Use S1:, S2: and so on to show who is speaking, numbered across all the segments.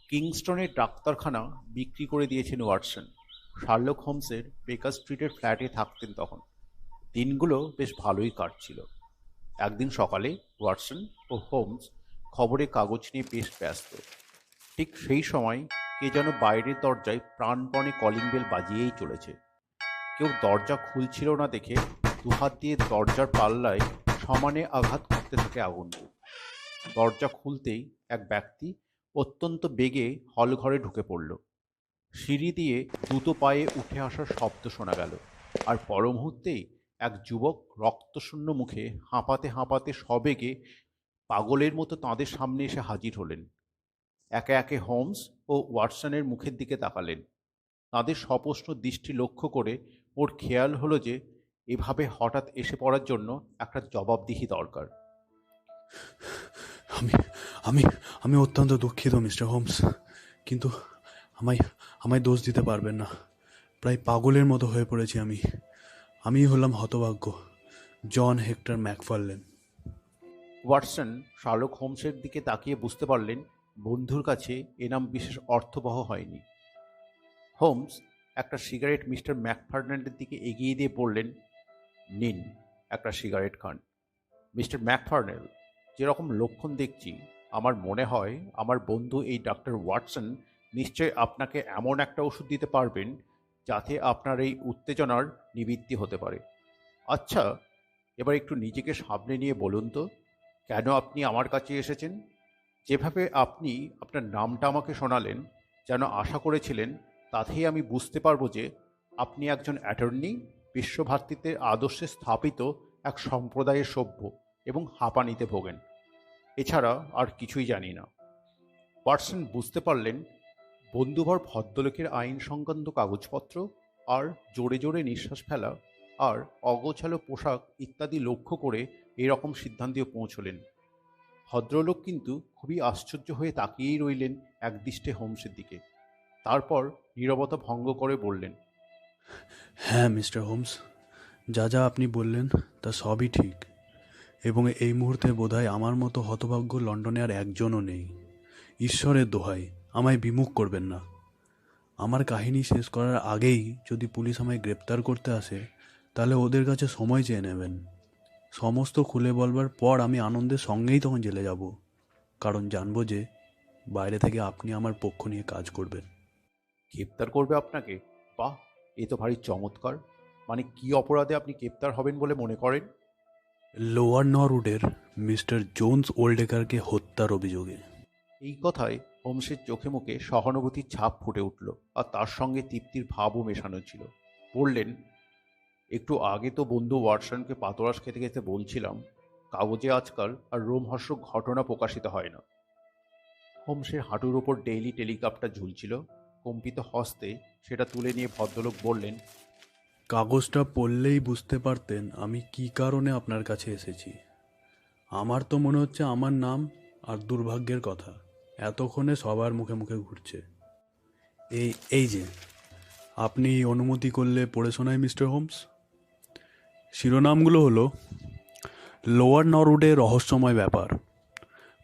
S1: কিংস্টনের ডাক্তারখানা বিক্রি করে দিয়েছেন ওয়াটসন। শার্লক হোমসের বেকার স্ট্রিটের ফ্ল্যাটে থাকতেন তখন। দিনগুলো বেশ ভালোই কাটছিল। একদিন সকালে ওয়াটসন ও হোমস খবরের কাগজ নিয়ে বেশ ব্যস্ত। ঠিক সেই সময় কে যেন বাইরের দরজায় প্রাণপণে কলিং বেল বাজিয়েই চলেছে। কেউ দরজা খুলছিল না দেখে দুহাত দিয়ে দরজার পাল্লায় সমানে আঘাত করতে থাকে আগুনকে। দরজা খুলতেই এক ব্যক্তি অত্যন্ত বেগে হলঘরে ঢুকে পড়ল। সিঁড়ি দিয়ে দ্রুত পায়ে উঠে আসার শব্দ শোনা গেল, আর পর মুহূর্তেই এক যুবক রক্তশূন্য মুখে হাঁপাতে হাঁপাতে সবেগে পাগলের মতো তাঁদের সামনে এসে হাজির হলেন। একে একে হোমস ও ওয়াটসনের মুখের দিকে তাকালেন। তাঁদের সপ্রশ্ন দৃষ্টি লক্ষ্য করে ওর খেয়াল হলো যে এভাবে হঠাৎ এসে পড়ার জন্য একটা জবাবদিহি দরকার।
S2: আমি আমি আমি অত্যন্ত দুঃখিত মিস্টার হোমস, কিন্তু আমায় আমায় দোষ দিতে পারবেন না। প্রায় পাগলের মতো হয়ে পড়েছি আমি হলাম হতভাগ্য জন হেক্টর ম্যাকফারলেন।
S1: ওয়াটসন শার্লক হোমসের দিকে তাকিয়ে বুঝতে পারলেন বন্ধুর কাছে এ নাম বিশেষ অর্থবহ হয়নি। হোমস একটা সিগারেট মিস্টার ম্যাকফার্ল্যান্ডের দিকে এগিয়ে দিয়ে বললেন, নিন, একটা সিগারেট খান। মিস্টার ম্যাকফার্নেল, যেরকম লক্ষণ দেখছি, আমার মনে হয় আমার বন্ধু এই ডাক্তার ওয়াটসন নিশ্চয় আপনাকে এমন একটা ওষুধ দিতে পারবেন যাতে আপনার এই উত্তেজনার নিবৃত্তি হতে পারে। আচ্ছা, এবার একটু নিজেকে সামনে নিয়ে বলুন তো, কেন আপনি আমার কাছে এসেছেন? যেভাবে আপনি আপনার নামটা আমাকে শোনালেন, যেন আশা করেছিলেন, তাতেই আমি বুঝতে পারবো যে আপনি একজন অ্যাটর্নি, বিশ্বভারতীতে আদর্শে স্থাপিত এক সম্প্রদায়ের সভ্য এবং হাঁপানিতে ভোগেন। এছাড়া আর কিছুই জানি না। ওয়াটসন বুঝতে পারলেন বন্ধুভর ভদ্রলোকের আইন সংক্রান্ত কাগজপত্র আর জোরে জোরে নিঃশ্বাস ফেলা আর অগোছালো পোশাক ইত্যাদি লক্ষ্য করে এরকম সিদ্ধান্তে পৌঁছলেন। ভদ্রলোক কিন্তু খুবই আশ্চর্য হয়ে তাকিয়েই রইলেন একদৃষ্টে হোমসের দিকে। তারপর নীরবতা ভঙ্গ করে বললেন,
S2: হ্যাঁ মিস্টার হোমস, যা যা আপনি বললেন তা সবই ঠিক, এবং এই মুহূর্তে বোধহয় আমার মতো হতভাগ্য লন্ডনে আর একজনও নেই। ঈশ্বরের দোহাই, আমায় বিমুখ করবেন না। আমার কাহিনী শেষ করার আগেই যদি পুলিশ আমায় গ্রেপ্তার করতে আসে, তাহলে ওদের কাছে সময় চেয়ে নেবেন। সমস্ত খুলে বলবার পর আমি আনন্দের সঙ্গেই তখন জেলে যাব, কারণ জানবো যে বাইরে থেকে আপনি আমার পক্ষ নিয়ে কাজ করবেন।
S1: গ্রেপ্তার করবে আপনাকে? বাহ, এ তো ভারী চমৎকার। মানে কি অপরাধে আপনি গ্রেপ্তার হবেন বলে মনে করেন?
S2: লোয়ার নরউডের মিস্টার জোন্স ওল্ডেকারকে হত্যার অভিযোগে।
S1: এই কথায় হোমসের চোখে মুখে সহানুভূতির ছাপ ফুটে উঠল, আর তার সঙ্গে তৃপ্তির ভাবও মেশানো ছিল। বললেন, একটু আগে তো বন্ধু ওয়াটসনকে পাতরাস খেতে খেতে বলছিলাম, কাগজে আজকাল আর রোমহর্ষক ঘটনা প্রকাশিত হয় না। হোমসের হাঁটুর ওপর ডেইলি টেলিগ্রাফটা ঝুলছিল। কম্পিত হস্তে সেটা তুলে নিয়ে ভদ্রলোক বললেন,
S2: কাগজটা পড়লেই বুঝতে পারতেন আমি কী কারণে আপনার কাছে এসেছি। আমার তো মনে হচ্ছে আমার নাম আর দুর্ভাগ্যের কথা এতক্ষণে সবার মুখে মুখে ঘুরছে। এই এই যে, আপনি অনুমতি করলে পড়ে শোনায় মিস্টার হোমস। শিরোনামগুলো হলো: লোয়ার নরউডে রহস্যময় ব্যাপার,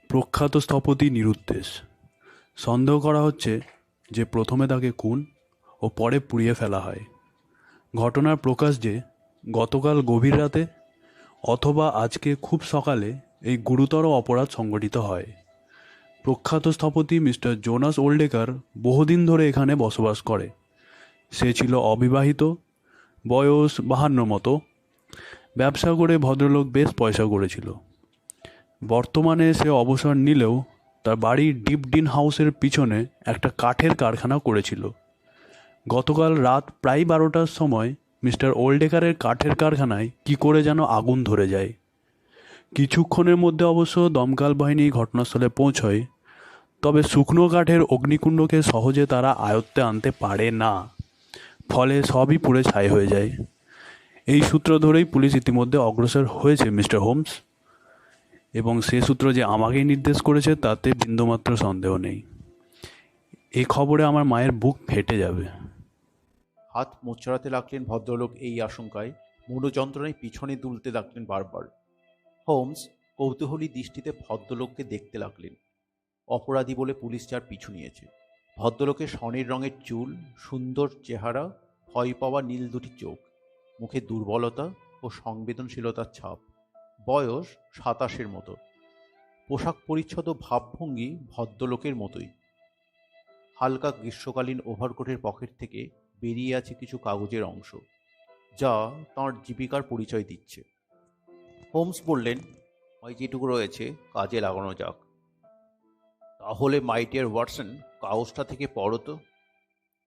S2: প্রখ্যাত স্থপতি নিরুদ্দেশ, সন্দেহ করা হচ্ছে যে প্রথমে তাকে খুন ও পরে পুড়িয়ে ফেলা হয়। ঘটনার প্রকাশ যে গতকাল গভীর রাতে অথবা আজকে খুব সকালে এই গুরুতর অপরাধ সংঘটিত হয়। প্রখ্যাত স্থপতি মিস্টার জোনাস ওল্ডেকার বহুদিন ধরে এখানে বসবাস করে। সে ছিল অবিবাহিত, বয়স 52 মতো। ব্যবসা করে ভদ্রলোক বেশ পয়সা করেছিল। বর্তমানে সে অবসর নিলেও তার বাড়ির ডিপডিন হাউসের পিছনে একটা কাঠের কারখানা করেছিল। গতকাল রাত প্রায় 12টার সময় মিস্টার ওল্ডেকারের কাঠের কারখানায় কী করে যেন আগুন ধরে যায়। কিছুক্ষণের মধ্যে অবশ্য দমকল বাহিনী ঘটনাস্থলে পৌঁছয়, তবে শুকনো কাঠের অগ্নিকুণ্ডকে সহজে তারা আয়ত্তে আনতে পারে না, ফলে সবই পুড়ে ছাই হয়ে যায়। এই সূত্র ধরেই পুলিশ ইতিমধ্যে অগ্রসর হয়েছে মিস্টার হোমস, এবং সে সূত্র যে আমাকেই নির্দেশ করেছে তাতে বিন্দুমাত্র সন্দেহ নেই। এই খবরে আমার মায়ের বুক ফেটে যাবে।
S1: হাত মোচড়াতে লাগলেন ভদ্রলোক এই আশঙ্কায়। মনোযন্ত্রণায় পিছনে দুলতে লাগলেন বারবার। হোমস কৌতূহলী দৃষ্টিতে ভদ্রলোককে দেখতে লাগলেন। অপরাধী বলে পুলিশ যার পিছু নিয়েছে। ভদ্রলোকের স্বর্ণের রঙের চুল, সুন্দর চেহারা, ভয় পাওয়া নীল দুটি চোখ, মুখে দুর্বলতা ও সংবেদনশীলতার ছাপ। বয়স 27-এর মতো। পোশাক পরিচ্ছদ ও ভাবভঙ্গি ভদ্রলোকের মতোই। হালকা গ্রীষ্মকালীন ওভারকোটের পকেট থেকে বেরিয়ে আছে কিছু কাগজের অংশ, যা তাঁর জীবিকার পরিচয় দিচ্ছে। হোমস বললেন, ওই যেটুকু রয়েছে কাজে লাগানো যাক। তাহলে মাই ডিয়ার ওয়াটসন, কাগজটা থেকে পড়ো তো।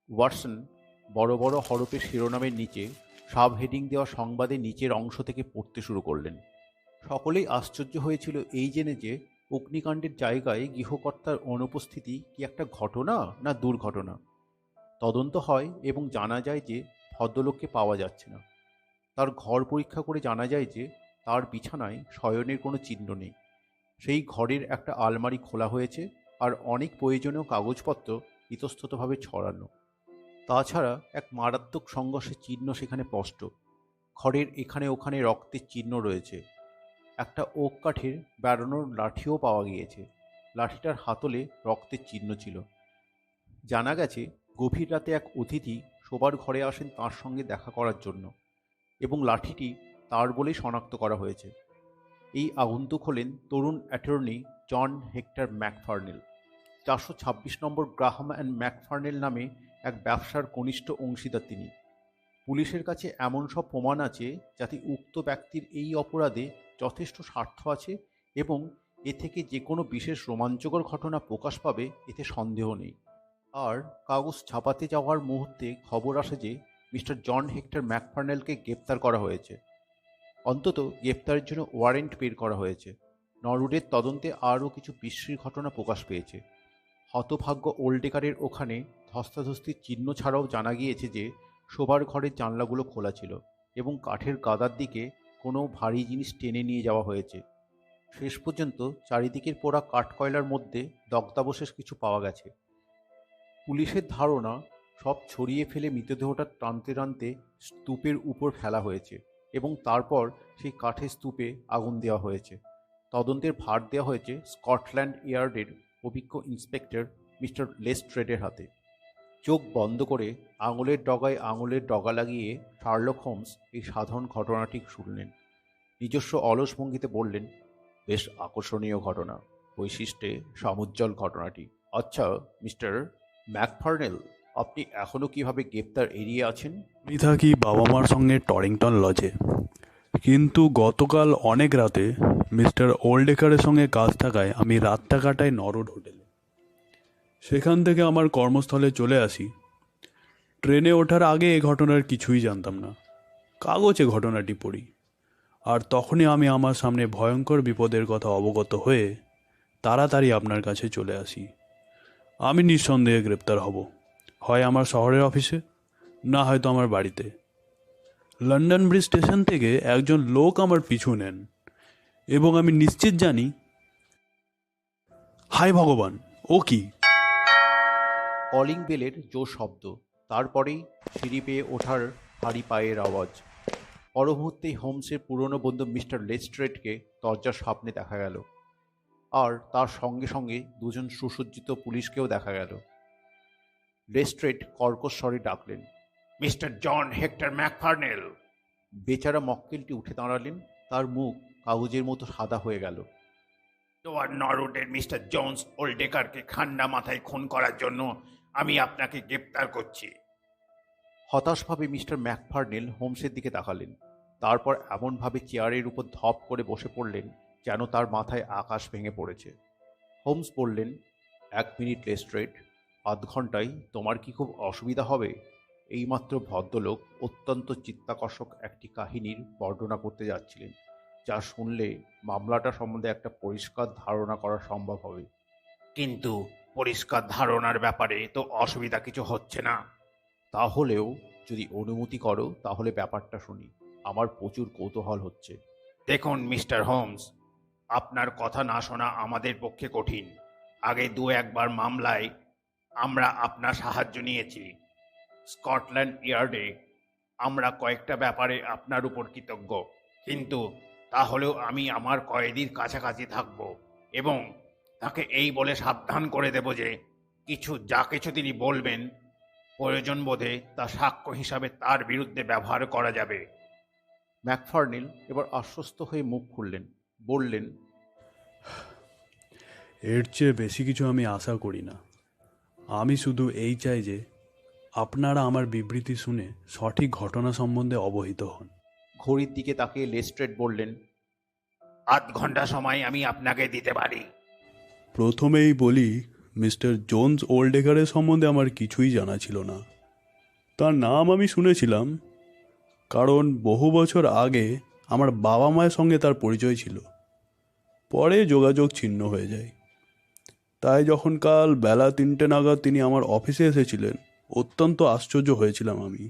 S1: ওয়াটসন বড় বড় হরফে শিরোনামের নিচে সাব হেডিং দেওয়া সংবাদের নিচের অংশ থেকে পড়তে শুরু করলেন। সকলেই আশ্চর্য হয়েছিল এই জেনে যে অগ্নিকাণ্ডের জায়গায় গৃহকর্তার অনুপস্থিতি কি একটা ঘটনা না দুর্ঘটনা। তদন্ত হয় এবং জানা যায় যে ভদ্রলোককে পাওয়া যাচ্ছে না। তার ঘর পরীক্ষা করে জানা যায় যে তার বিছানায় শয়নের কোনো চিহ্ন নেই। সেই ঘরের একটা আলমারি খোলা হয়েছে আর অনেক প্রয়োজনীয় কাগজপত্র ইতস্ততভাবে ছড়ানো। তাছাড়া এক মারাত্মক সংঘর্ষের চিহ্ন সেখানে স্পষ্ট। ঘরের এখানে ওখানে রক্তের চিহ্ন রয়েছে। একটা ওক কাঠের বেড়ানোর লাঠিও পাওয়া গিয়েছে। লাঠিটার হাতলে রক্তের চিহ্ন ছিল। জানা গেছে গভীর রাতে এক অতিথি শোবার ঘরে আসেন তাঁর সঙ্গে দেখা করার জন্য, এবং লাঠিটি তার বলেই শনাক্ত করা হয়েছে। এই আগন্তুক হলেন তরুণ অ্যাটর্নি জন হেক্টর ম্যাকফার্নেল। 426 নম্বর গ্রাহাম অ্যান্ড ম্যাকফার্নেল নামে এক ব্যবসার কনিষ্ঠ অংশীদার তিনি। পুলিশের কাছে এমন সব প্রমাণ আছে যাতে উক্ত ব্যক্তির এই অপরাধে যথেষ্ট স্বার্থ আছে, এবং এ থেকে যে কোনো বিশেষ রোমাঞ্চকর ঘটনা প্রকাশ পাবে এতে সন্দেহ নেই। আর কাগজ ছাপাতে যাওয়ার মুহূর্তে খবর আসে যে মিস্টার জন হেক্টর ম্যাকফার্নেলকে গ্রেপ্তার করা হয়েছে। অন্তত গ্রেপ্তারের জন্য ওয়ারেন্ট বের করা হয়েছে। নরউডের তদন্তে আরও কিছু বিশ্রী ঘটনা প্রকাশ পেয়েছে। হতভাগ্য ওল্ডেকারের ওখানে ধস্তাধস্তির চিহ্ন ছাড়াও জানা গিয়েছে যে শোবার ঘরের জানলাগুলো খোলা ছিল এবং কাঠের গাদার দিকে কোনো ভারী জিনিস টেনে নিয়ে যাওয়া হয়েছে। শেষ পর্যন্ত চারিদিকের পোড়া কাঠকয়লার মধ্যে দগ্ধাবশেষ কিছু পাওয়া গেছে। পুলিশের ধারণা সব ছড়িয়ে ফেলে মৃতদেহটা টানতে টানতে স্তূপের উপর ফেলা হয়েছে এবং তারপর সেই কাঠের স্তূপে আগুন দেওয়া হয়েছে। তদন্তের ভার দেওয়া হয়েছে স্কটল্যান্ড ইয়ার্ডের অভিজ্ঞ ইন্সপেক্টর মিস্টার লেস্ট্রেডের হাতে। চোখ বন্ধ করে আঙুলের ডগায় আঙুলের ডগা লাগিয়ে শার্লক হোমস এই সাধারণ ঘটনাটি শুনলেন। নিজস্ব অলস ভঙ্গিতে বললেন, বেশ আকর্ষণীয় ঘটনা, বৈশিষ্ট্যে সমুজ্জ্বল ঘটনাটি। আচ্ছা মিস্টার ম্যাকফার্নেল, আপনি এখনও কিভাবে গ্রেপ্তার এড়িয়ে আছেন?
S2: আমি থাকি বাবা মার সঙ্গে টরিংটন লজে, কিন্তু গতকাল অনেক রাতে মিস্টার ওল্ডেকারের সঙ্গে কাজ থাকায় আমি রাতটা কাটাই নরউড হোটেলে। সেখান থেকে আমার কর্মস্থলে চলে আসি। ট্রেনে ওঠার আগে এ ঘটনার কিছুই জানতাম না। কাগজে ঘটনাটি পড়ি, আর তখনই আমি আমার সামনে ভয়ঙ্কর বিপদের কথা অবগত হয়ে তাড়াতাড়ি আপনার কাছে চলে আসি। আমি নিঃসন্দেহে গ্রেপ্তার হব, হয় আমার শহরের অফিসে, না হয়তো আমার বাড়িতে। লন্ডন ব্রিজ স্টেশন থেকে একজন লোক আমার পিছু নেন এবং আমি নিশ্চিত জানি, হায় ভগবান, ও কি!
S1: কলিং বেলের জোর শব্দ, তারপরেই সিঁড়ি পেয়ে ওঠার ভারী পায়ের আওয়াজ। পর মুহূর্তেই হোমসের পুরনো বন্ধু মিস্টার লেস্ট্রেডকে দরজার সামনে দেখা গেল, আর তার সঙ্গে সঙ্গে দুজন সুসজ্জিত পুলিশকেও দেখা গেল। লেস্ট্রেড কর্কশ স্বরে ডাকলেন, মিস্টার জন হেক্টর ম্যাকফার্নেল। বেচারা মক্কেলটি উঠে দাঁড়ালেন। তার মুখ কাগজের মতো সাদা হয়ে গেল।
S3: লোয়ার নরউডের মিস্টার জোন্স ওল্ডেকারকে ঠান্ডা মাথায় খুন করার জন্য আমি আপনাকে গ্রেপ্তার করছি।
S1: হতাশভাবে মিস্টার ম্যাকফার্নেল হোমসের দিকে তাকালেন। তারপর এমনভাবে চেয়ারের উপর ধপ করে বসে পড়লেন যেন তার মাথায় আকাশ ভেঙে পড়েছে। হোমস বললেন, 1 মিনিট লেস্ট্রেড, আধ ঘন্টায় তোমার কি খুব অসুবিধা হবে? এইমাত্র ভদ্রলোক অত্যন্ত চিত্তাকর্ষক একটি কাহিনীর বর্ণনা করতে যাচ্ছিলেন, যা শুনলে মামলাটা সম্বন্ধে একটা পরিষ্কার ধারণা করা সম্ভব হবে।
S3: কিন্তু পরিষ্কার ধারণার ব্যাপারে তো অসুবিধা কিছু হচ্ছে না।
S1: তাহলেও যদি অনুমতি করো তাহলে ব্যাপারটা শুনি, আমার প্রচুর কৌতূহল হচ্ছে।
S3: দেখুন মিস্টার হোমস, আপনার কথা না শোনা আমাদের পক্ষে কঠিন। আগে 2-1 মামলায় আমরা আপনার সাহায্য নিয়েছি। স্কটল্যান্ড ইয়ার্ডে আমরা কয়েকটা ব্যাপারে আপনার উপর কৃতজ্ঞ, কিন্তু তাহলেও আমি আমার কয়েদির কাছাকাছি থাকব এবং তাকে এই বলে সাবধান করে দেব যে যা কিছু তিনি বলবেন, প্রয়োজন বোধে তা সাক্ষ্য হিসাবে তার বিরুদ্ধে ব্যবহার করা যাবে।
S1: ম্যাকফার্নেল এবার আশ্বস্ত হয়ে মুখ খুললেন, বললেন,
S2: এর চেয়ে বেশি কিছু আমি আশা করি না। আমি শুধু এই চাই যে আপনারা আমার বিবৃতি শুনে সঠিক ঘটনা সম্বন্ধে অবহিত হন।
S1: ঘড়ির দিকে তাকিয়ে লেস্ট্রেড বললেন,
S3: 8 ঘন্টা সময় আমি আপনাকে দিতে পারি।
S2: প্রথমেই বলি, মিস্টার জোন্স ওল্ডেকারের সম্বন্ধে আমার কিছুই জানা ছিল না। তার নাম আমি শুনেছিলাম, কারণ বহু বছর আগে আমার বাবা মায়ের সঙ্গে তার পরিচয় ছিল। পরে যোগাযোগ ছিন্ন হয়ে যায়। তাই যখন কাল বেলা 3টে নাগাদ তিনি আমার অফিসে এসেছিলেন, অত্যন্ত আশ্চর্য হয়েছিলাম আমি।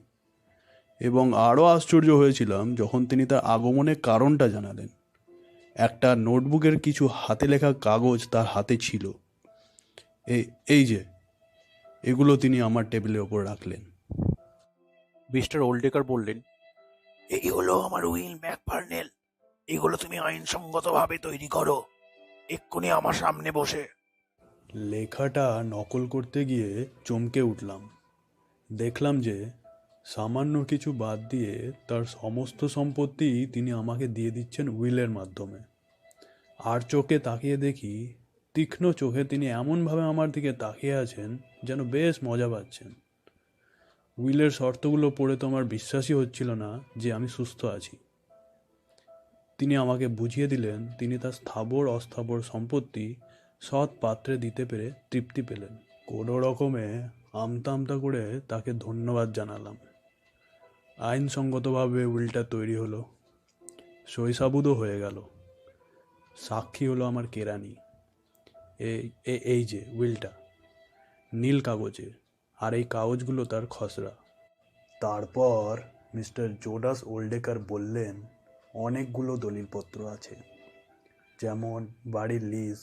S2: এবং আরও আশ্চর্য হয়েছিলাম যখন তিনি তার আগমনের কারণটা জানালেন। একটা নোটবুকের কিছু হাতে লেখা কাগজ তার হাতে ছিল। এই যে, এগুলো তিনি আমার টেবিলের ওপর রাখলেন।
S1: মিস্টার ওল্ডেকার বললেন,
S3: এই হলো আমার উইল, ম্যাকফার্নেল। এগুলো তুমি আইনসঙ্গতভাবে তৈরি করো, এক্ষুনি আমার সামনে বসে।
S2: লেখাটা নকল করতে গিয়ে চমকে উঠলাম। দেখলাম যে সামান্য কিছু বাদ দিয়ে তার সমস্ত সম্পত্তি তিনি আমাকে দিয়ে দিচ্ছেন উইলের মাধ্যমে। আর চোখে তাকিয়ে দেখি, তীক্ষ্ণ চোখে তিনি এমনভাবে আমার দিকে তাকিয়ে আছেন যেন বেশ মজা পাচ্ছেন। উইলের শর্তগুলো পড়ে তো আমার বিশ্বাসই হচ্ছিল না যে আমি সুস্থ আছি। তিনি আমাকে বুঝিয়ে দিলেন তিনি তার স্থাবর অস্থাবর সম্পত্তি সৎ পাত্রে দিতে পেরে তৃপ্তি পেলেন। কোনো রকমে আমতা আমতা করে তাকে ধন্যবাদ জানালাম। আইনসঙ্গতভাবে উইলটা তৈরি হলো, সইসাবুদও হয়ে গেল। সাক্ষী হলো আমার কেরানি। এই যে উইলটা, নীল কাগজে, আর এই কাগজগুলো তার খসড়া। তারপর মিস্টার জোডাস ওল্ডেকার বললেন, অনেকগুলো দলিলপত্র আছে, যেমন বাড়ির লিজ,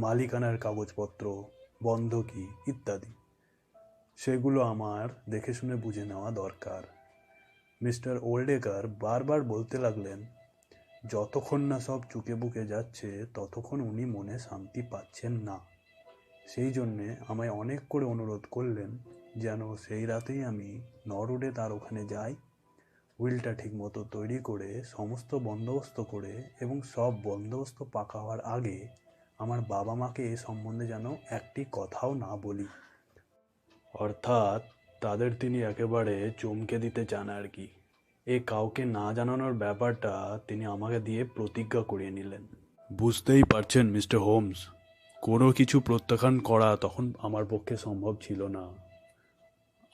S2: মালিকানার কাগজপত্র, বন্ধকি ইত্যাদি। সেগুলো আমার দেখে শুনে বুঝে নেওয়া দরকার। মিস্টার ওল্ডেকার বারবার বলতে লাগলেন, যতক্ষণ না সব চুকে বুকে যাচ্ছে ততক্ষণ উনি মনে শান্তি পাচ্ছেন না। সেই জন্যে আমায় অনেক করে অনুরোধ করলেন যেন সেই রাতেই আমি নরউডে তার ওখানে যাই, উইলটা ঠিকমতো তৈরি করে সমস্ত বন্দোবস্ত করে, এবং সব বন্দোবস্ত পাকা হওয়ার আগে আমার বাবা মাকে এ সম্বন্ধে যেন একটি কথাও না বলি। অর্থাৎ তাদের তিনি একেবারে চমকে দিতে চান আর কি। এ কাউকে না জানানোর ব্যাপারটা তিনি আমাকে দিয়ে প্রতিজ্ঞা করিয়ে নিলেন। বুঝতেই পারছেন মিস্টার হোমস, কোনো কিছু প্রত্যাখ্যান করা তখন আমার পক্ষে সম্ভব ছিল না।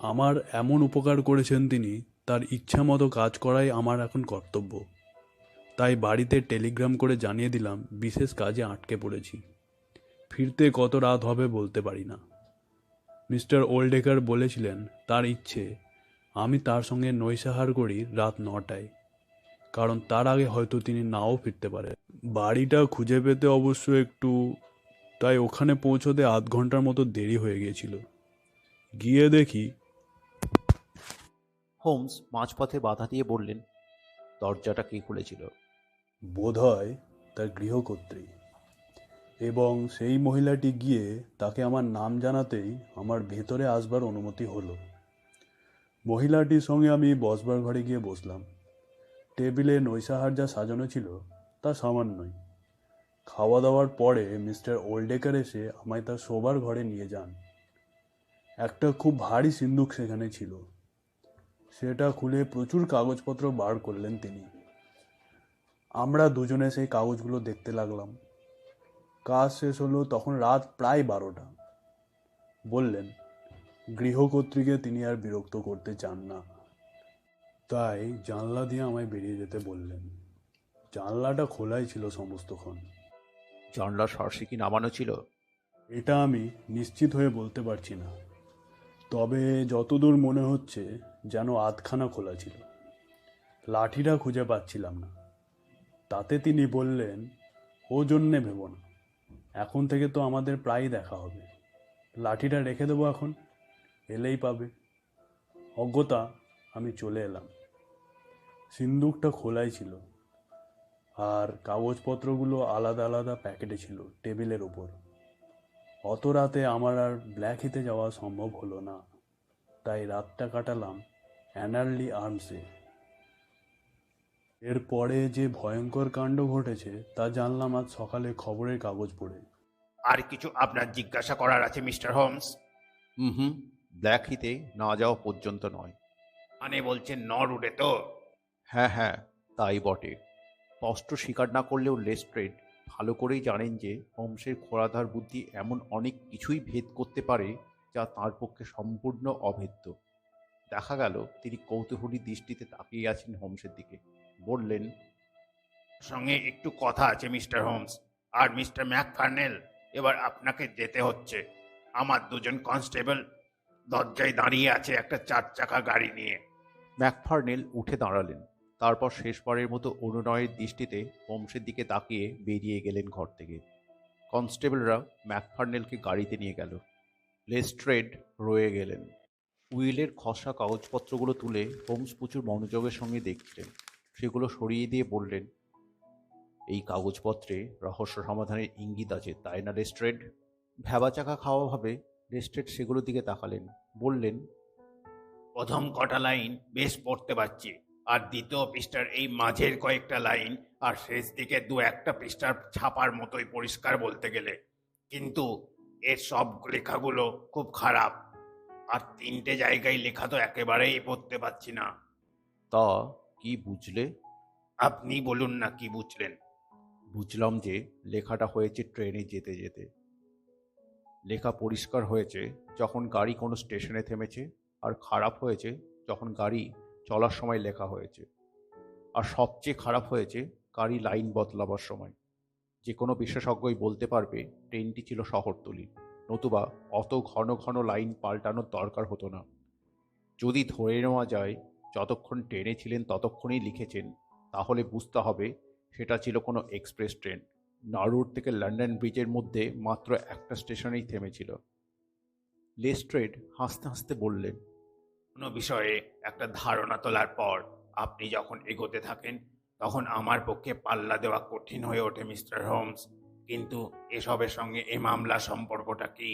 S2: আমার এমন উপকার করেছেন তিনি, তার ইচ্ছা মতো কাজ করাই আমার এখন কর্তব্য। তাই বাড়িতে টেলিগ্রাম করে জানিয়ে দিলাম বিশেষ কাজে আটকে পড়েছি, ফিরতে কত রাত হবে বলতে পারি না। মিস্টার ওল্ডেকার বলেছিলেন তার ইচ্ছে আমি তার সঙ্গে নৈশাহার করি রাত 9টায়, কারণ তার আগে হয়তো তিনি নাও ফিরতে পারেন। বাড়িটা খুঁজে পেতে অবশ্য একটু, তাই ওখানে পৌঁছতে 8 ঘন্টার মতো দেরি হয়ে গিয়েছিল। গিয়ে দেখি
S1: হোমস মাঝপথে বাধা দিয়ে বললেন, দরজাটা কে খুলেছিল?
S2: বোধহয় তার গৃহকর্ত্রী। এবং সেই মহিলাটি গিয়ে তাকে আমার নাম জানাতেই আমার ভেতরে আসবার অনুমতি হলো। মহিলাটির সঙ্গে আমি বসবার ঘরে গিয়ে বসলাম। টেবিলে নৈশাহার যা সাজানো ছিল তা সামান্যই। খাওয়া দাওয়ার পরে মিস্টার ওল্ডেকার এসে আমায় তার শোবার ঘরে নিয়ে যান। একটা খুব ভারী সিন্দুক সেখানে ছিল। সেটা খুলে প্রচুর কাগজপত্র বার করলেন তিনি। আমরা দুজনে সেই কাগজগুলো দেখতে লাগলাম। কাজ শেষ হলো তখন রাত প্রায় 12টা। বললেন গৃহকর্ত্রীকে তিনি আর বিরক্ত করতে চান না, তাই জানলা দিয়ে আমায় বেরিয়ে যেতে বললেন। জানলাটা খোলাই ছিল সমস্তক্ষণ।
S1: জানলার শার্সি কি নামানো ছিল?
S2: এটা আমি নিশ্চিত হয়ে বলতে পারছি না, তবে যতদূর মনে হচ্ছে যেন আধখানা খোলা ছিল। লাঠিটা খুঁজে পাচ্ছিলাম না। তাতে তিনি বললেন, ও জন্যে ভেবো না, এখন থেকে তো আমাদের প্রায়ই দেখা হবে। লাঠিটা রেখে দেবো এখন, এলেই পাবে। অজ্ঞতা আমি চলে এলাম। সিন্দুকটা খোলাই ছিল, আর কাগজপত্রগুলো আলাদা আলাদা প্যাকেটে ছিল টেবিলের ওপর। অত রাতে আমার আর ব্ল্যাক হিতে যাওয়া সম্ভব হলো না, তাই রাতটা কাটালাম অ্যানার্লি আর্মসে। এরপরে যে ভয়ঙ্কর কাণ্ড ঘটেছে তা জানলাম আজ সকালে খবরের কাগজ পড়ে।
S3: আর কিছু আপনার জিজ্ঞাসা করার আছে মিস্টার হোমস?
S1: হুম, ব্ল্যাক হিতে না যাওয়া পর্যন্ত নয়।
S3: মানে বলছেন নরউডে তো?
S1: হ্যাঁ হ্যাঁ, তাই বটে। স্পষ্ট স্বীকার না করলেও লেস্ট্রেড ভালো করেই জানেন যে হোমসের খোঁড়াধার বুদ্ধি এমন অনেক কিছুই ভেদ করতে পারে যা তার পক্ষে সম্পূর্ণ অভেদ্য। দেখা গেল তিনি কৌতূহলী দৃষ্টিতে তাকিয়ে আছেন হোমসের দিকে। বললেন,
S3: সঙ্গে একটু কথা আছে মিস্টার হোমস। আর মিস্টার ম্যাকফার্নেল, এবার আপনাকে যেতে হচ্ছে। আমার দুজন কনস্টেবল দরজায় দাঁড়িয়ে আছে একটা 4 চাকা গাড়ি নিয়ে।
S1: ম্যাকফার্নেল উঠে দাঁড়ালেন। তারপর শেষবারের মতো অনুনয়ের দৃষ্টিতে হোমসের দিকে তাকিয়ে বেরিয়ে গেলেন ঘর থেকে। কনস্টেবলরা ম্যাকফার্নেলকে গাড়িতে নিয়ে গেল। লেস্ট্রেড রয়ে গেলেন। উইলের খসড়া কাগজপত্রগুলো তুলে হোমস প্রচুর মনোযোগের সঙ্গে দেখছিলেন। সেগুলো সরিয়ে দিয়ে বললেন, এই কাগজপত্রে রহস্য সমাধানের ইঙ্গিত আছে, তাই না লেস্ট্রেড? ভ্যাবাচাকা খাওয়া ভাবে লেস্ট্রেড সেগুলোর দিকে তাকালেন। বললেন,
S3: প্রথম কটা লাইন বেশ পড়তে পারছি, আর দ্বিতীয় পৃষ্ঠার এই মাঝের কয়েকটা লাইন আর শেষ দিকে 2-1 পৃষ্ঠার ছাপার মতোই পরিষ্কার বলতে গেলে। কিন্তু এর সব লেখাগুলো খুব খারাপ। আর 3টে জায়গায় লেখা তো একেবারেই পড়তে পারছি না।
S1: তা কি বুঝলে?
S3: আপনি বলুন না, কি বুঝলেন?
S1: বুঝলাম যে লেখাটা হয়েছে ট্রেনে যেতে যেতে। লেখা পরিষ্কার হয়েছে যখন গাড়ি কোনো স্টেশনে থেমেছে, আর খারাপ হয়েছে যখন গাড়ি চলার সময় লেখা হয়েছে। আর সবচেয়ে খারাপ হয়েছে গাড়ি লাইন বদলাবার সময়। যে কোনো বিশেষজ্ঞই বলতে পারবে ট্রেনটি ছিল শহরতলি, নতুবা অত ঘন ঘন লাইন পাল্টানোর দরকার হতো না। যদি ধরে নেওয়া যায় যতক্ষণ ট্রেনে ছিলেন ততক্ষণই লিখেছেন, তাহলে বুঝতে হবে সেটা ছিল কোনো এক্সপ্রেস ট্রেন। নারুর থেকে লন্ডন ব্রিজের মধ্যে মাত্র একটা স্টেশনেই থেমেছিল। লেস্ট্রেড হাসতে হাসতে বললেন,
S3: কোনো বিষয়ে একটা ধারণা তোলার পর আপনি যখন এগোতে থাকেন, তখন আমার পক্ষে পাল্লা দেওয়া কঠিন হয়ে ওঠে মিস্টার হোমস। কিন্তু এসবের সঙ্গে এই মামলার সম্পর্কটা কি?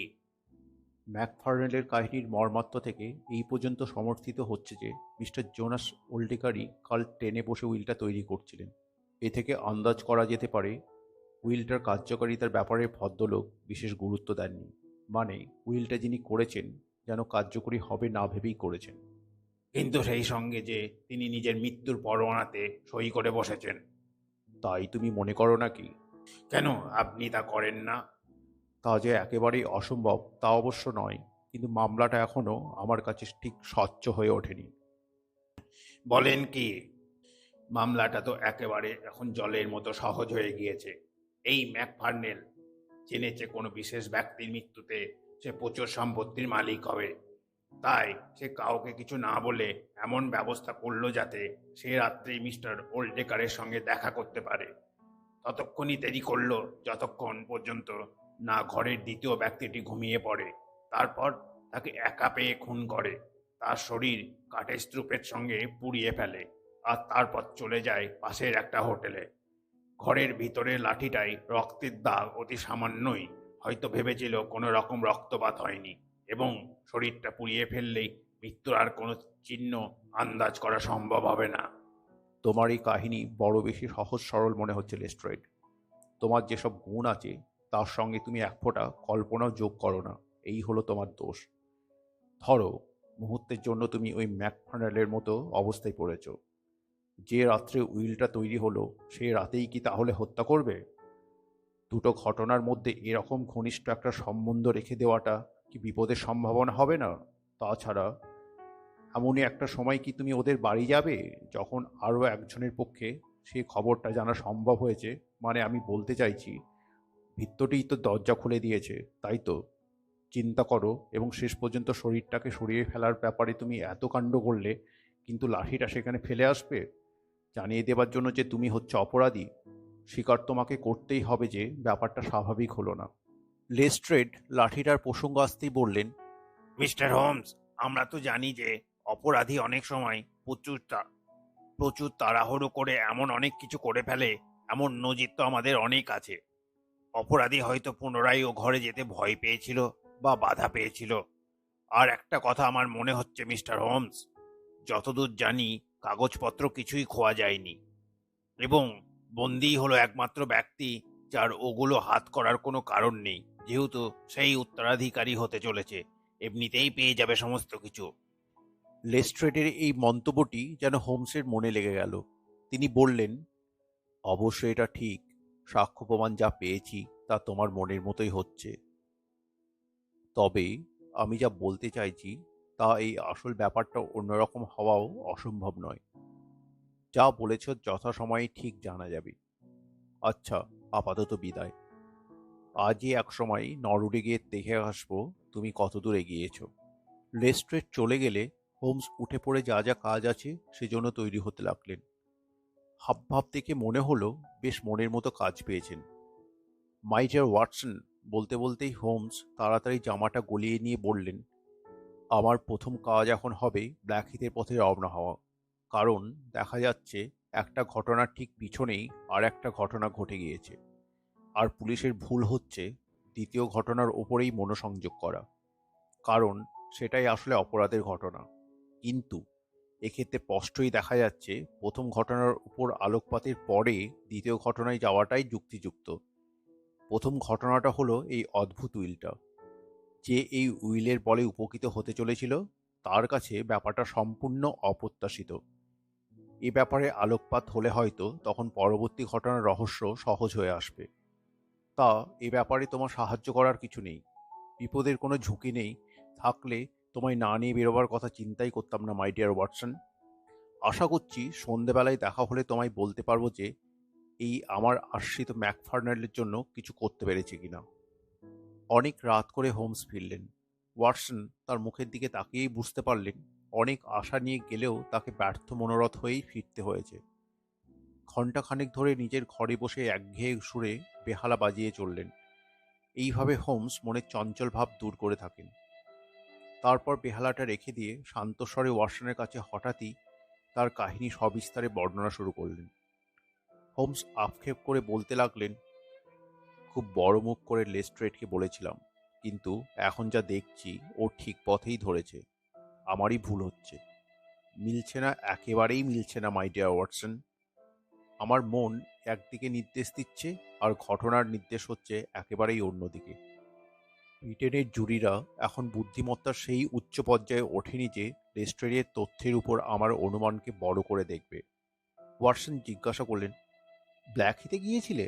S1: ম্যাকফার্নেলের কাহিনীর মর্মার্থ থেকে এই পর্যন্ত সমর্থিত হচ্ছে যে মিস্টার জোনাস ওল্ডেকারি কাল ট্রেনে বসে উইলটা তৈরি করছিলেন। এ থেকে আন্দাজ করা যেতে পারে উইলটার কার্যকারিতার ব্যাপারে ভদ্রলোক বিশেষ গুরুত্ব দেননি। মানে উইলটা যিনি করেছেন যেন কার্যকরী হবে না ভেবেই করেছেন।
S3: কিন্তু সেই সঙ্গে যে তিনি নিজের মৃত্যুর পরোয়ানাতে সই করে বসেছেন।
S1: তাই তুমি মনে করো নাকি?
S3: কেন আপনি তা করেন না?
S1: তা যে একেবারেই অসম্ভব তা অবশ্য নয়, কিন্তু মামলাটা এখনও আমার কাছে ঠিক স্বচ্ছ হয়ে ওঠেনি।
S3: বলেন কি? মামলাটা তো একেবারে এখন জলের মতো সহজ হয়ে গিয়েছে। এই ম্যাকফার্নেল জেনেছে কোনো বিশেষ ব্যক্তির মৃত্যুতে সে প্রচুর সম্পত্তির মালিক হবে। তাই সে কাউকে কিছু না বলে এমন ব্যবস্থা করলো যাতে সে রাত্রি মিস্টার ওল্ডেকারের সঙ্গে দেখা করতে পারে। ততক্ষণই দেরি করলো যতক্ষণ পর্যন্ত না ঘরের দ্বিতীয় ব্যক্তিটি ঘুমিয়ে পড়ে। তারপর তাকে একা পেয়ে খুন করে, তার শরীর কাঠের স্তূপের সঙ্গে পুড়িয়ে ফেলে, আর তারপর চলে যায় পাশের একটা হোটেলে। ঘরের ভিতরে লাঠিটাই রক্তের দাগ অতি সামান্যই, হয়তো ভেবেছিল কোনো রকম রক্তপাত হয়নি, এবং শরীরটা পুড়িয়ে ফেললেই মৃত্যুর আর কোনো চিহ্ন আন্দাজ করা সম্ভব হবে না।
S1: তোমার এই কাহিনী বড় বেশি সহজ সরল মনে হচ্ছে লেস্ট্রেড। তোমার যেসব গুণ আছে তার সঙ্গে তুমি এক ফোঁটা কল্পনাও যোগ করো না, এই হলো তোমার দোষ। ধরো মুহূর্তের জন্য তুমি ওই ম্যাকফার্নেলের মতো অবস্থায় পড়েছ। যে রাত্রে উইলটা তৈরি হলো সেই রাতেই কি তাহলে হত্যা করবে? দুটো ঘটনার মধ্যে এরকম ঘনিষ্ঠ একটা সম্বন্ধ রেখে দেওয়াটা কি বিপদের সম্ভাবনা হবে না? তাছাড়া এমনই একটা সময় কি তুমি ওদের বাড়ি যাবে যখন আরও একজনের পক্ষে সেই খবরটা জানা সম্ভব হয়েছে? মানে আমি বলতে চাইছি, ভিত্তটিই তো দরজা খুলে দিয়েছে, তাই তো? চিন্তা করো, এবং শেষ পর্যন্ত শরীরটাকে সরিয়ে ফেলার ব্যাপারে তুমি এত কাণ্ড করলে, কিন্তু লাঠিটা সেখানে ফেলে আসবে জানিয়ে দেবার জন্য যে তুমি হচ্ছে অপরাধী। স্বীকার তোমাকে করতেই হবে যে ব্যাপারটা স্বাভাবিক হলো না। লেস্ট্রেড লাঠিটার প্রসঙ্গ আসতেই বললেন,
S3: মিস্টার হোমস, আমরা তো জানি যে অপরাধী অনেক সময় প্রচুর তাড়াহুড়ো করে এমন অনেক কিছু করে ফেলে। এমন নজির তো আমাদের অনেক আছে। অপরাধী হয়তো পুনরায় ও ঘরে যেতে ভয় পেয়েছিল বা বাধা পেয়েছিল। আর একটা কথা আমার মনে হচ্ছে মিস্টার হোমস, যতদূর জানি কাগজপত্র কিছুই খোয়া যায়নি, এবং বন্দিই হলো একমাত্র ব্যক্তি যার ওগুলো হাত করার কোনো কারণ নেই, যেহেতু সেই উত্তরাধিকারী হতে চলেছে, এমনিতেই পেয়ে যাবে সমস্ত কিছু।
S1: লেস্ট্রেডের এই মন্তব্যটি যেন হোমসের মনে লেগে গেল। তিনি বললেন, অবশ্যই এটা ঠিক। সাক্ষ্য প্রমাণ যা পেয়েছি তা তোমার মনের মতোই হচ্ছে। তবে আমি যা বলতে চাইছি তা এই আসল ব্যাপারটা অন্যরকম হওয়াও অসম্ভব নয়। যা বলেছ যথাসময়ে ঠিক জানা যাবে। আচ্ছা, আপাতত বিদায়। আজই এক সময় নরউডে গিয়ে দেখে আসবো তুমি কতদূর এগিয়েছ। লেস্ট্রেড চলে গেলে হোমস উঠে পড়ে যা যা কাজ আছে সেজন্য তৈরি হতে লাগলেন। হাবভাব দেখে মনে হলো বেশ মনের মতো কাজ পেয়েছেন। মাই ডিয়ার ওয়াটসন বলতে বলতেই হোমস তাড়াতাড়ি জামাটা গলিয়ে নিয়ে বললেন, আমার প্রথম কাজ এখন হবে ব্ল্যাকহিথের পথে রওনা হওয়া। কারণ দেখা যাচ্ছে একটা ঘটনার ঠিক পিছনেই আর একটা ঘটনা ঘটে গিয়েছে, আর পুলিশের ভুল হচ্ছে দ্বিতীয় ঘটনার ওপরেই মনোসংযোগ করা, কারণ সেটাই আসলে অপরাধের ঘটনা। কিন্তু এক্ষেত্রে স্পষ্টই দেখা যাচ্ছে প্রথম ঘটনার উপর আলোকপাতের পরে দ্বিতীয় ঘটনায় যাওয়াটাই যুক্তিযুক্ত। প্রথম ঘটনাটা হলো এই অদ্ভুত উইলটা। যে এই উইলের বলে উপকৃত হতে চলেছিল তার কাছে ব্যাপারটা সম্পূর্ণ অপ্রত্যাশিত। এ ব্যাপারে আলোকপাত হলে হয়তো তখন পরবর্তী ঘটনার রহস্য সহজ হয়ে আসবে। তা এ ব্যাপারে তোমার সাহায্য করার কিছু নেই। বিপদের কোনো ঝুঁকি নেই। থাকলে তোমায় না নিয়ে বেরোবার কথা চিন্তাই করতাম না, মাই ডিয়ার ওয়াটসন। আশা করছি সন্ধেবেলায় দেখা হলে তোমায় বলতে পারবো যে এই আমার আশ্রিত ম্যাকফার্নারের জন্য কিছু করতে পেরেছি কিনা। অনেক রাত করে হোমস ফিরলেন। ওয়াটসন তার মুখের দিকে তাকিয়েই বুঝতে পারলেন অনেক আশা নিয়ে গেলেও তাকে ব্যর্থ মনোরথ হয়েই ফিরতে হয়েছে। ঘণ্টাখানেক ধরে নিজের ঘরে বসে একঘেয়ে সুরে বেহালা বাজিয়ে চললেন। এইভাবে হোমস মনের চঞ্চল ভাব দূর করে থাকেন। তারপর বেহালাটা রেখে দিয়ে শান্তস্বরে ওয়াটসনের কাছে হঠাৎই তার কাহিনী সবিস্তারে বর্ণনা শুরু করলেন। হোমস আক্ষেপ করে বলতে লাগলেন, খুব বড় মুখ করে লেস্ট্রেডকে বলেছিলাম, কিন্তু এখন যা দেখছি ও ঠিক পথেই ধরেছে। আমারই ভুল হচ্ছে। মিলছে না, একেবারেই মিলছে না, মাই ডিয়ার ওয়াটসন। আমার মন একদিকে নির্দেশ দিচ্ছে আর ঘটনার নির্দেশ হচ্ছে একেবারেই অন্যদিকে। ব্রিটেনের জুরিরা এখন বুদ্ধিমত্তার সেই উচ্চ পর্যায়ে ওঠেনি যে লেস্ট্রেডের তথ্যের উপর আমার অনুমানকে বড় করে দেখবে। ওয়াটসন জিজ্ঞাসা করলেন, ব্ল্যাকহিথে গিয়েছিলে?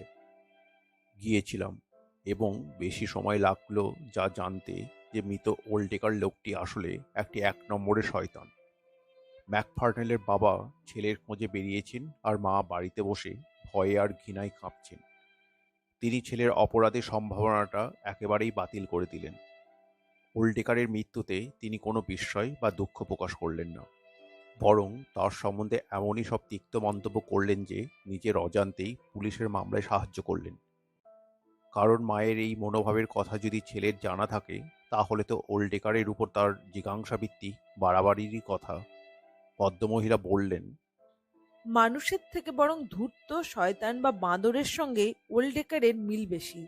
S1: গিয়েছিলাম, এবং বেশি সময় লাগলো যা জানতে যে মৃত ওল্ডেকার লোকটি আসলে একটি এক নম্বরের শয়তান। ম্যাকফার্নেলের বাবা ছেলের খোঁজে বেরিয়েছেন আর মা বাড়িতে বসে ভয়ে আর ঘৃণায় কাঁপছেন। তিনি ছেলের অপরাধের সম্ভাবনাটা একেবারেই বাতিল করে দিলেন। ওল্ডেকারের মৃত্যুতে তিনি কোনো বিস্ময় বা দুঃখ প্রকাশ করলেন না, বরং তার সম্বন্ধে এমনই সব তিক্ত মন্তব্য করলেন যে নিজের অজান্তেই পুলিশের মামলায় সাহায্য করলেন। কারণ মায়ের এই মনোভাবের কথা যদি ছেলের জানা থাকে তাহলে তো ওল্ডেকারের উপর তার জিজ্ঞাসাবৃত্তি বাড়াবাড়িরই কথা। ভদ্রমহিলা বললেন,
S4: মানুষের থেকে বরং ধূর্ত শয়তান বা বাঁদরের সঙ্গে ওল্ডেকারের মিল বেশি।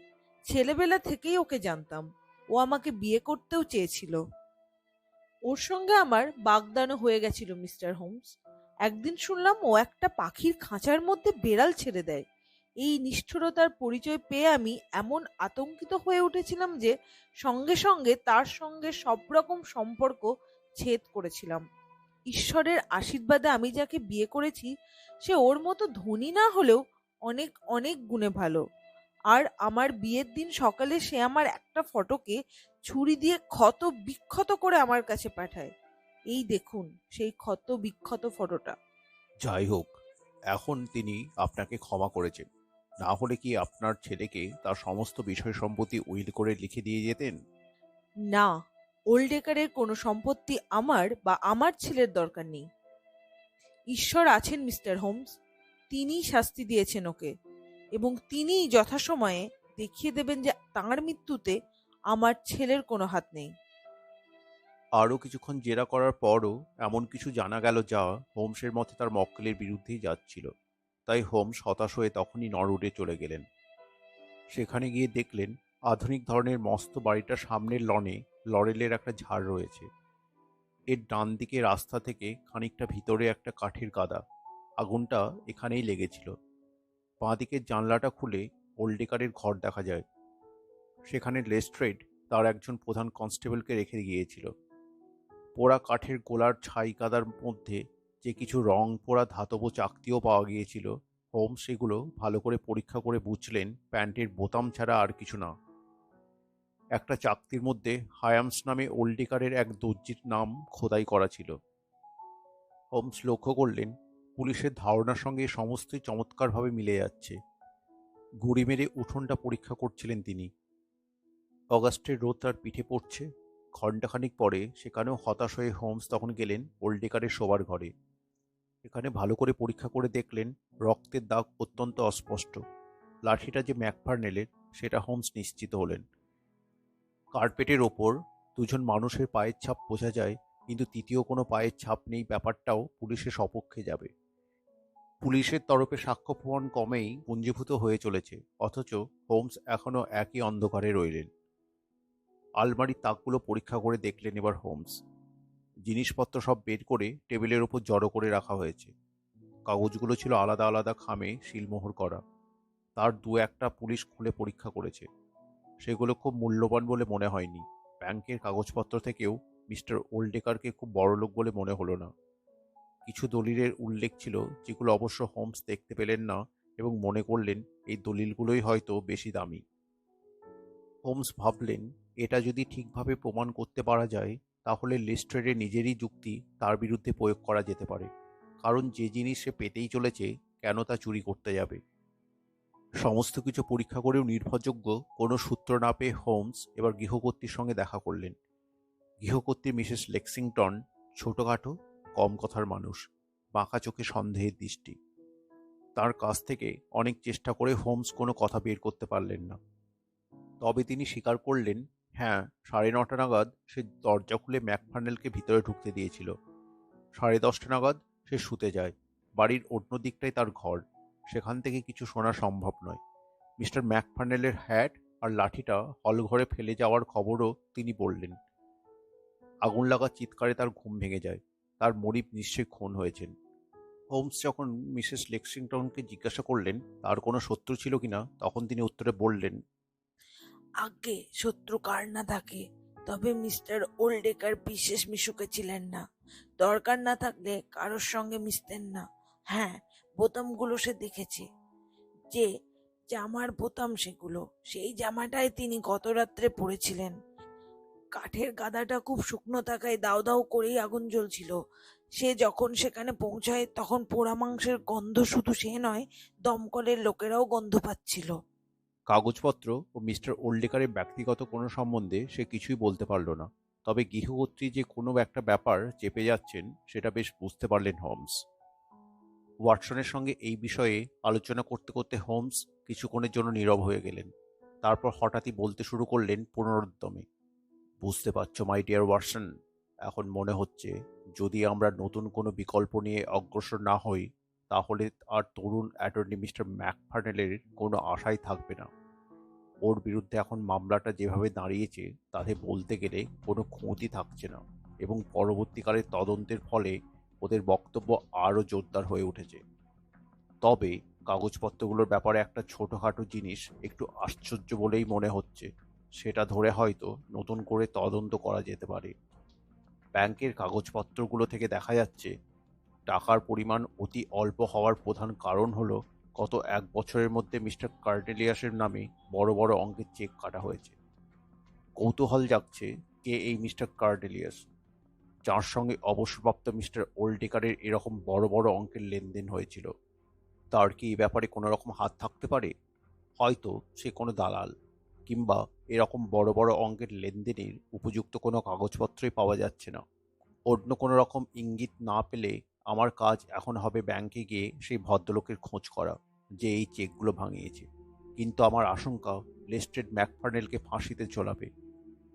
S4: ছেলেবেলা থেকেই ওকে জানতাম। ও আমাকে বিয়ে করতেও চেয়েছিল। ওর সঙ্গে আমার বাগদানও হয়ে গেছিল মিস্টার হোমস। একদিন শুনলাম ও একটা পাখির খাঁচার মধ্যে বেড়াল ছেড়ে দেয়। এই নিষ্ঠুরতার পরিচয় পেয়ে আমি এমন আতঙ্কিত হয়ে উঠেছিলাম যে সঙ্গে সঙ্গে তার সঙ্গে সব রকম সম্পর্ক ছেদ করেছিলাম। ঈশ্বরের আশীর্বাদে আমি যাকে বিয়ে করেছি সে ওর মতো ধনী না হলেও অনেক অনেক গুণে ভালো। আর আমার বিয়ের দিন সকালে সে আমার একটা ফটোকে ছুরি দিয়ে ক্ষত বিক্ষত করে আমার কাছে পাঠায়। এই দেখুন সেই ক্ষত বিক্ষত ফটোটা।
S1: যাই হোক, এখন তিনি আপনাকে ক্ষমা করেছেন। না হলে কি আপনার ছেলেকে তার সমস্ত বিষয় সম্পত্তি উইল করে লিখে দিয়ে যেতেন?
S4: না, ওল্ডেকারের কোনো সম্পত্তি আমার বা আমার ছেলের দরকার নেই। ঈশ্বর আছেন মিস্টার হোমস, তিনিই শাস্তি দিয়েছেন ওকে, এবং তিনিই যথাসময়ে দেখিয়ে দেবেন যে তাঁর মৃত্যুতে আমার ছেলের কোনো হাত নেই।
S1: আরও কিছুক্ষণ জেরা করার পরও এমন কিছু জানা গেল যা হোমসের মতে তার মক্কেলের বিরুদ্ধেই যাচ্ছিল। তাই হোমস হতাশ হয়ে তখনই নরউডে চলে গেলেন। সেখানে গিয়ে দেখলেন আধুনিক ধরনের মস্ত বাড়িটার সামনের লনে লরেলের একটা ঝাড় রয়েছে। এর ডান দিকে রাস্তা থেকে খানিকটা ভিতরে একটা কাঠের গাদা। আগুনটা এখানেই লেগেছিল। বাঁ দিকের জানলাটা খুলে ওল্ডেকারের ঘর দেখা যায়। সেখানে লেস্ট্রেড তার একজন প্রধান কনস্টেবলকে রেখে গিয়েছিল। পোড়া কাঠের গোলার ছাই কাদার মধ্যে যে কিছু রং পোড়া ধাতব চাকতিও পাওয়া গিয়েছিল, হোমস সেগুলো ভালো করে পরীক্ষা করে বুঝলেন প্যান্টের বোতাম ছাড়া আর কিছু না। একটা চাকতির মধ্যে হায়ামস নামে ওল্ডেকারের এক দর্জির নাম খোদাই করা ছিল। হোমস লক্ষ্য করলেন পুলিশের ধারণার সঙ্গে সমস্তই চমৎকারভাবে মিলে যাচ্ছে। গুঁড়ি মেরে উঠোনটা পরীক্ষা করছিলেন তিনি। অগাস্টের রোদ তার পিঠে পড়ছে। ঘণ্টাখানিক পরে সেখানেও হতাশ হয়ে হোমস তখন গেলেন ওল্ডেকারের শোবার ঘরে। এখানে ভালো করে পরীক্ষা করে দেখলেন রক্তের দাগ অত্যন্ত অস্পষ্ট। লাঠিটা যে ম্যাকফার্নেলের সেটা হোমস নিশ্চিত হলেন। কার্পেটের ওপর দুজন মানুষের পায়ের ছাপ বোঝা যায়, কিন্তু তৃতীয় কোনো পায়ের ছাপ নেই ব্যাপারটাও পুলিশের সপক্ষে যাবে। পুলিশের তরফে সাক্ষ্য প্রমাণ কমেই পুঞ্জীভূত হয়ে চলেছে, অথচ হোমস এখনও একই অন্ধকারে রইলেন। আলমারির তাকগুলো পরীক্ষা করে দেখলেন এবার হোমস। জিনিসপত্র সব বের করে টেবিলের ওপর জড়ো করে রাখা হয়েছে। কাগজগুলো ছিল আলাদা আলাদা খামে সিলমোহর করা। তার দু একটা পুলিশ খুলে পরীক্ষা করেছে। সেগুলো খুব মূল্যবান বলে মনে হয়নি। ব্যাংকের কাগজপত্র থেকেও মিস্টার ওল্ডেকারকে খুব বড়লোক বলে মনে হলো না। কিছু দলিলের উল্লেখ ছিল যেগুলো অবশ্য হোমস দেখতে পেলেন না, এবং মনে করলেন এই দলিলগুলোই হয়তো বেশি দামি। হোমস ভাবলেন, এটা যদি ঠিকভাবে প্রমাণ করতে পারা যায় তাহলে লেস্ট্রেডের নিজেরই যুক্তি তার বিরুদ্ধে প্রয়োগ করা যেতে পারে, কারণ যে জিনিস সে পেতেই চলেছে কেন তা চুরি করতে যাবে। সমস্ত কিছু পরীক্ষা করেও নির্ভরযোগ্য কোনো সূত্র না পেয়ে হোমস এবার গৃহকর্ত্রীর সঙ্গে দেখা করলেন। গৃহকর্ত্রী মিসেস লেক্সিংটন ছোটখাটো, কম কথার মানুষ, বাঁকা চোখে সন্দেহের দৃষ্টি। তার কাছ থেকে অনেক চেষ্টা করে হোমস কোনো কথা বের করতে পারলেন না। তবে তিনি স্বীকার করলেন, হ্যাঁ, 9:30 নাগাদ সে দরজা খুলে ম্যাকফার্নেলকে ভিতরে ঢুকতে দিয়েছিল। 10:30 নাগাদ সে শুতে যায়। বাড়ির অন্য দিকটাই তার ঘর, সেখান থেকে কিছু শোনা সম্ভব নয়। মিস্টার ম্যাকফার্নেলের হ্যাট আর লাঠিটা হলঘরে ফেলে যাওয়ার খবরও তিনি বললেন। আগুন লাগার চিৎকারে তার ঘুম ভেঙে যায়। তার মরিব নিশ্চয়ই খুন হয়েছেন। হোমস যখন মিসেস লেক্সিংটনকে জিজ্ঞাসা করলেন তার কোনো শত্রু ছিল কিনা, তখন তিনি উত্তরে বললেন,
S4: আগে শত্রু কার না থাকে, তবে মিস্টার ওল্ডেকার বিশেষ মিশুকে ছিলেন না। দরকার না থাকলে কারোর সঙ্গে মিশতেন না। হ্যাঁ, বোতামগুলো সে দেখেছে। যে জামার বোতাম সেগুলো, সেই জামাটাই তিনি গত রাত্রে পরেছিলেন। কাঠের গাদাটা খুব শুকনো থাকায় দাউ দাউ করেই আগুন জ্বলছিল। সে যখন সেখানে পৌঁছায় তখন পোড়া মাংসের গন্ধ শুধু সে নয়, দমকলের লোকেরাও গন্ধ পাচ্ছিল।
S1: কাগজপত্র ও মিস্টার ওল্ডেকারের ব্যক্তিগত কোনো সম্বন্ধে সে কিছুই বলতে পারল না। তবে গৃহকর্ত্রী যে কোনো একটা ব্যাপার চেপে যাচ্ছেন সেটা বেশ বুঝতে পারলেন হোমস। ওয়াটসনের সঙ্গে এই বিষয়ে আলোচনা করতে করতে হোমস কিছুক্ষণের জন্য নীরব হয়ে গেলেন। তারপর হঠাৎই বলতে শুরু করলেন পুনরুদ্যমে, বুঝতে পারছো মাই ডিয়ার ওয়াটসন, এখন মনে হচ্ছে যদি আমরা নতুন কোনো বিকল্প নিয়ে অগ্রসর না হই তাহলে আর তরুণ অ্যাটর্নি মিস্টার ম্যাকফার্নেলের কোনো আশাই থাকবে না। ওর বিরুদ্ধে এখন মামলাটা যেভাবে দাঁড়িয়েছে তাতে বলতে গেলে কোনো খুঁতই থাকছে না, এবং পরবর্তীকালে তদন্তের ফলে ওদের বক্তব্য আরও জোরদার হয়ে উঠেছে। তবে কাগজপত্রগুলোর ব্যাপারে একটা ছোটোখাটো জিনিস একটু আশ্চর্য বলেই মনে হচ্ছে, সেটা ধরে হয়তো নতুন করে তদন্ত করা যেতে পারে। ব্যাংকের কাগজপত্রগুলো থেকে দেখা যাচ্ছে টাকার পরিমাণ অতি অল্প হওয়ার প্রধান কারণ হলো গত 1 বছরের মধ্যে মিস্টার কার্ডেলিয়াসের নামে বড় বড় অঙ্কের চেক কাটা হয়েছে। কৌতূহল জাগছে কে এই মিস্টার কার্ডেলিয়াস, যার সঙ্গে অবসরপ্রাপ্ত মিস্টার ওল্ডেকারের এরকম বড় বড় অঙ্কের লেনদেন হয়েছিল। তার কি এই ব্যাপারে কোনো রকম হাত থাকতে পারে? হয়তো সে কোনো দালাল, কিংবা এরকম বড় বড় অঙ্কের লেনদেনের উপযুক্ত কোনো কাগজপত্রই পাওয়া যাচ্ছে না। অন্য কোনো রকম ইঙ্গিত না পেলে আমার কাজ এখন হবে ব্যাংকে গিয়ে সেই ভদ্রলোকের খোঁজ করা যে এই চেকগুলো ভাঙিয়েছে। কিন্তু আমার আশঙ্কা লেস্ট্রেড ম্যাকফার্নেলকে ফাঁসিতে ঝোলাবে,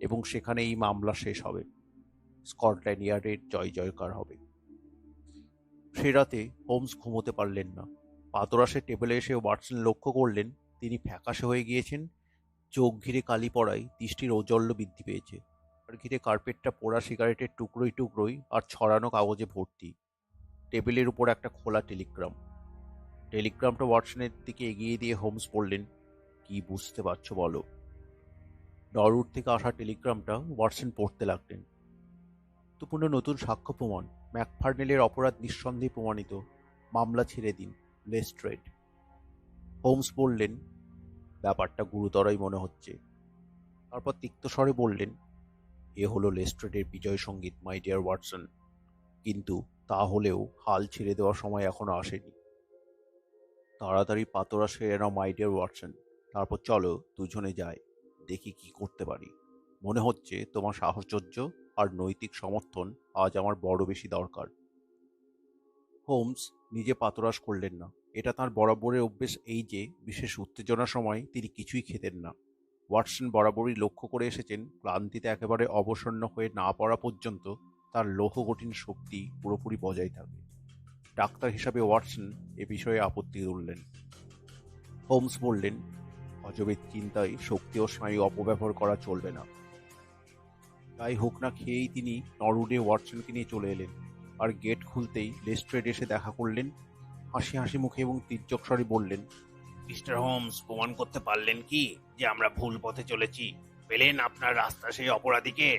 S1: এবং সেখানে এই মামলা শেষ হবে। স্কটল্যান্ড ইয়ার্ডের জয় জয়কার হবে। সে রাতে হোমস ঘুমোতে পারলেন না। পাতরাসের টেবিলে এসে ওয়াটসন লক্ষ্য করলেন তিনি ফ্যাকাশে হয়ে গিয়েছেন, চোখ ঘিরে কালি পড়ায় দৃষ্টির ঔজ্জ্বল্য বৃদ্ধি পেয়েছে। আর ঘিরে কার্পেটটা পোড়া সিগারেটের টুকরোই টুকরোই আর ছড়ানো কাগজে ভর্তি। টেবিলের উপর একটা খোলা টেলিগ্রাম। টেলিগ্রামটা ওয়াটসনের দিকে এগিয়ে দিয়ে হোমস বললেন, কি বুঝতে পারছো বলো? নরউড থেকে আসা টেলিগ্রামটা ওয়াটসন পড়তে লাগলেন। গুরুত্বপূর্ণ নতুন সাক্ষ্য প্রমাণ, ম্যাকফার্নেলের অপরাধ নিঃসন্দেহে প্রমাণিত, মামলা ছেড়ে দিন, লেস্ট্রেড। হোমস বললেন, ব্যাপারটা গুরুতরই মনে হচ্ছে। তারপর তিক্ত স্বরে বললেন, এ হলো লেস্ট্রেডের বিজয় সঙ্গীত, মাই ডিয়ার ওয়াটসন। কিন্তু তা হলেও হাল ছেড়ে দেওয়ার সময় এখনো আসেনি। তাড়াতাড়ি পাতোরা সেরে নাও, মাই ডিয়ার ওয়াটসন। তারপর চলো দুজনে যাই, দেখি কি করতে পারি। মনে হচ্ছে তোমার সাহচর্য আর নৈতিক সমর্থন আজ আমার বড় বেশি দরকার। হোমস নিজে পাতরাস করলেন না। এটা তাঁর বরাবরের অভ্যেস এই যে বিশেষ উত্তেজনার সময় তিনি কিছুই খেতেন না। ওয়াটসন বরাবরই লক্ষ্য করে এসেছেন, ক্লান্তিতে একেবারে অবসন্ন হয়ে না পড়া পর্যন্ত তার লৌহ কঠিন শক্তি পুরোপুরি বজায় থাকে। ডাক্তার হিসাবে ওয়াটসন এ বিষয়ে আপত্তি তুললেন। হোমস বললেন, অজবের চিন্তায় শক্তি ও স্নায়ু অপব্যবহার করা চলবে না। তাই হোক না খেয়েই তিনি নরউডে ওয়াটসনকে নিয়ে চলে এলেন। আর গেট খুলতেই লেস্ট্রেড এসে দেখা করলেন। হাসি হাসি মুখে এবং তীর্যক স্বরে বললেন,
S3: মিস্টার হোমস, প্রমাণ করতে পারলেন কি যে আমরা ভুল পথে চলেছি? পেলেন আপনার রাস্তা সেই অপরাধীকে?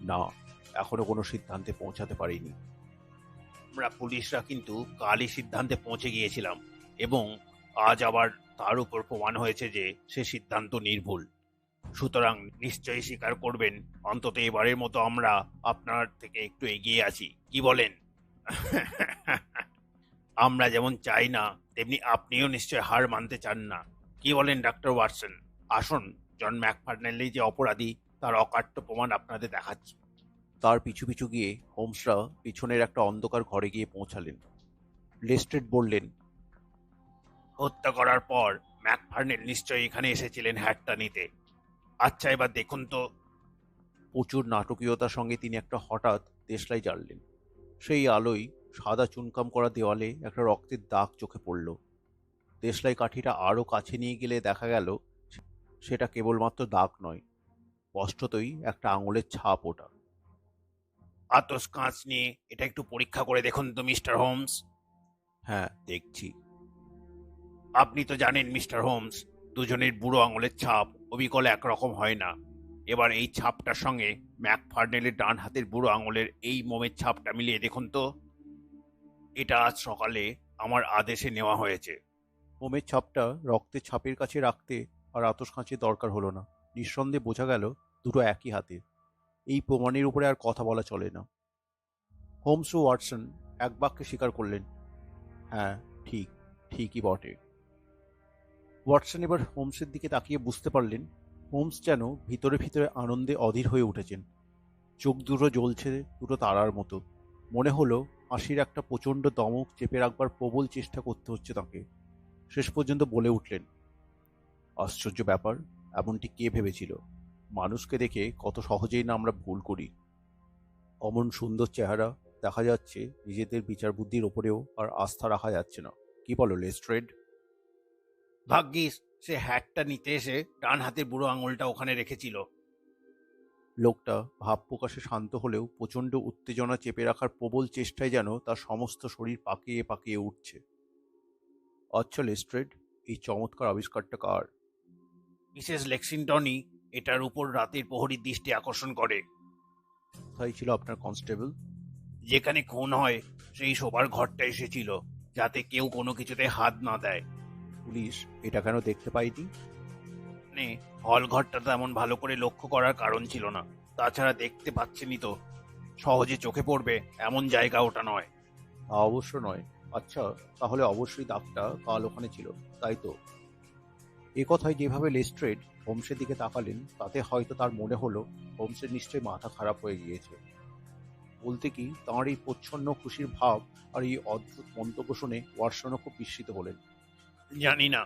S1: না, এখনো কোনো সিদ্ধান্তে পৌঁছাতে পারিনি।
S3: আমরা পুলিশরা কিন্তু কালই সিদ্ধান্তে পৌঁছে গিয়েছিলাম, এবং আজ আবার তার উপর প্রমাণ হয়েছে যে সে সিদ্ধান্ত নির্ভুল। সুতরাং নিশ্চয়ই স্বীকার করবেন, অন্তত এবারের মতো আমরা আপনার থেকে একটু এগিয়ে আছি। কি বলেন? আমরা যেমন চাই না, তেমনি আপনিও নিশ্চয় হার মানতে চান না। কি বলেন ডাক্তার ওয়াটসন? আসুন, জন ম্যাকফার্নেলি যে অপরাধী তার অকাট্য প্রমাণ আপনাদের দেখাচ্ছি।
S1: তার পিছু পিছু গিয়ে হোমসরা পিছনের একটা অন্ধকার ঘরে গিয়ে পৌঁছালেন। লেস্ট্রেড বললেন,
S3: হত্যা করার পর ম্যাকফার্নেল নিশ্চয়ই এখানে এসেছিলেন হ্যাটটা নিতে। আচ্ছা, এবার দেখুন তো।
S1: প্রচুর নাটকীয়তার সঙ্গে তিনি একটা হঠাৎ দেশলাই জ্বাললেন। সেই আলোয় সাদা চুনকাম করা দেওয়ালে একটা রক্তের দাগ চোখে পড়ল। দেশলাই কাঠিটা আরও কাছে নিয়ে গেলে দেখা গেল সেটা কেবলমাত্র দাগ নয়, স্পষ্টতই একটা আঙুলের ছাপ ওটা।
S3: আতস কাঁচ নিয়ে এটা একটু পরীক্ষা করে দেখুন তো মিস্টার হোমস।
S1: হ্যাঁ, দেখছি।
S3: আপনি তো জানেন মিস্টার হোমস, দুজনের বুড়ো আঙুলের ছাপ অবিকল একরকম হয় না। এবার এই ছাপটার সঙ্গে ম্যাকফার্নেলের ডান হাতের বুড়ো আঙুলের এই মোমের ছাপটা মিলিয়ে দেখুন তো। এটা আজ সকালে আমার আদেশে নেওয়া হয়েছে।
S1: মোমের ছাপটা রক্তের ছাপের কাছে রাখতে আর আতস কাঁচের দরকার হলো না। নিঃসন্দেহে বোঝা গেল দুটো একই হাতের। এই প্রমাণের উপরে আর কথা বলা চলে না। হোমস ও ওয়াটসন এক বাক্যে স্বীকার করলেন, হ্যাঁ, ঠিকই বটে। ওয়াটসন এবার হোমসের দিকে তাকিয়ে বুঝতে পারলেন, হোমস যেন ভিতরে ভিতরে আনন্দে অধীর হয়ে উঠেছেন। চোখ দুটো জ্বলছে দুটো তারার মতো। মনে হলো হাসির একটা প্রচণ্ড দমক চেপে রাখবার প্রবল চেষ্টা করতে হচ্ছে তাকে। শেষ পর্যন্ত বলে উঠলেন, আশ্চর্য ব্যাপার, এমনটি কে ভেবেছিল? মানুষকে দেখে কত সহজেই না আমরা ভুল করি। অমন সুন্দর চেহারা, দেখা যাচ্ছে নিজেদের বিচার বুদ্ধির ওপরেও আর আস্থা রাখা যাচ্ছে না। কি বলো লেস্ট্রেড?
S3: ভাগ্যিস সে হ্যাটটা নিতে এসে ডান হাতের বুড়ো আঙুলটা ওখানে রেখেছিল।
S1: লোকটা ভাব প্রকাশে শান্ত হলেও প্রচণ্ড উত্তেজনা চেপে রাখার প্রবল চেষ্টায় যেন তার সমস্ত শরীর পাকিয়ে পাকিয়ে উঠছে। আচ্ছা লেস্ট্রেড, এই চমৎকার আবিষ্কারটা কার?
S3: মিসেস লেক্সিংটনই এটার উপর রাতের প্রহরীর দৃষ্টি আকর্ষণ করে।
S1: কোথায় ছিল আপনার কনস্টেবল?
S3: যেখানে খুন হয় সেই শোবার ঘরটা এসেছিল, যাতে কেউ কোনো কিছুতে হাত না দেয়।
S1: পুলিশ এটা কেন দেখতে পায়নি?
S3: মানে হল ঘরটা তেমন ভালো করে লক্ষ্য করার কারণ ছিল না। তাছাড়া দেখতে পাচ্ছেনই তো, সহজে চোখে পড়বে এমন জায়গা ওটা নয়।
S1: তা অবশ্য নয়। আচ্ছা, তাহলে অবশ্যই দাগটা কাল ওখানে ছিল, তাই তো? এ কথায় যেভাবে লেস্ট্রেড হোমসের দিকে তাকালেন, তাতে হয়তো তার মনে হলো হোমসের নিশ্চয়ই মাথা খারাপ হয়ে গিয়েছে। বলতে কি, তাঁর এই প্রচ্ছন্ন খুশির ভাব আর এই অদ্ভুত মন্তব্য শুনে ওয়াটসনও খুব বিস্মিত হলেন।
S3: জানি না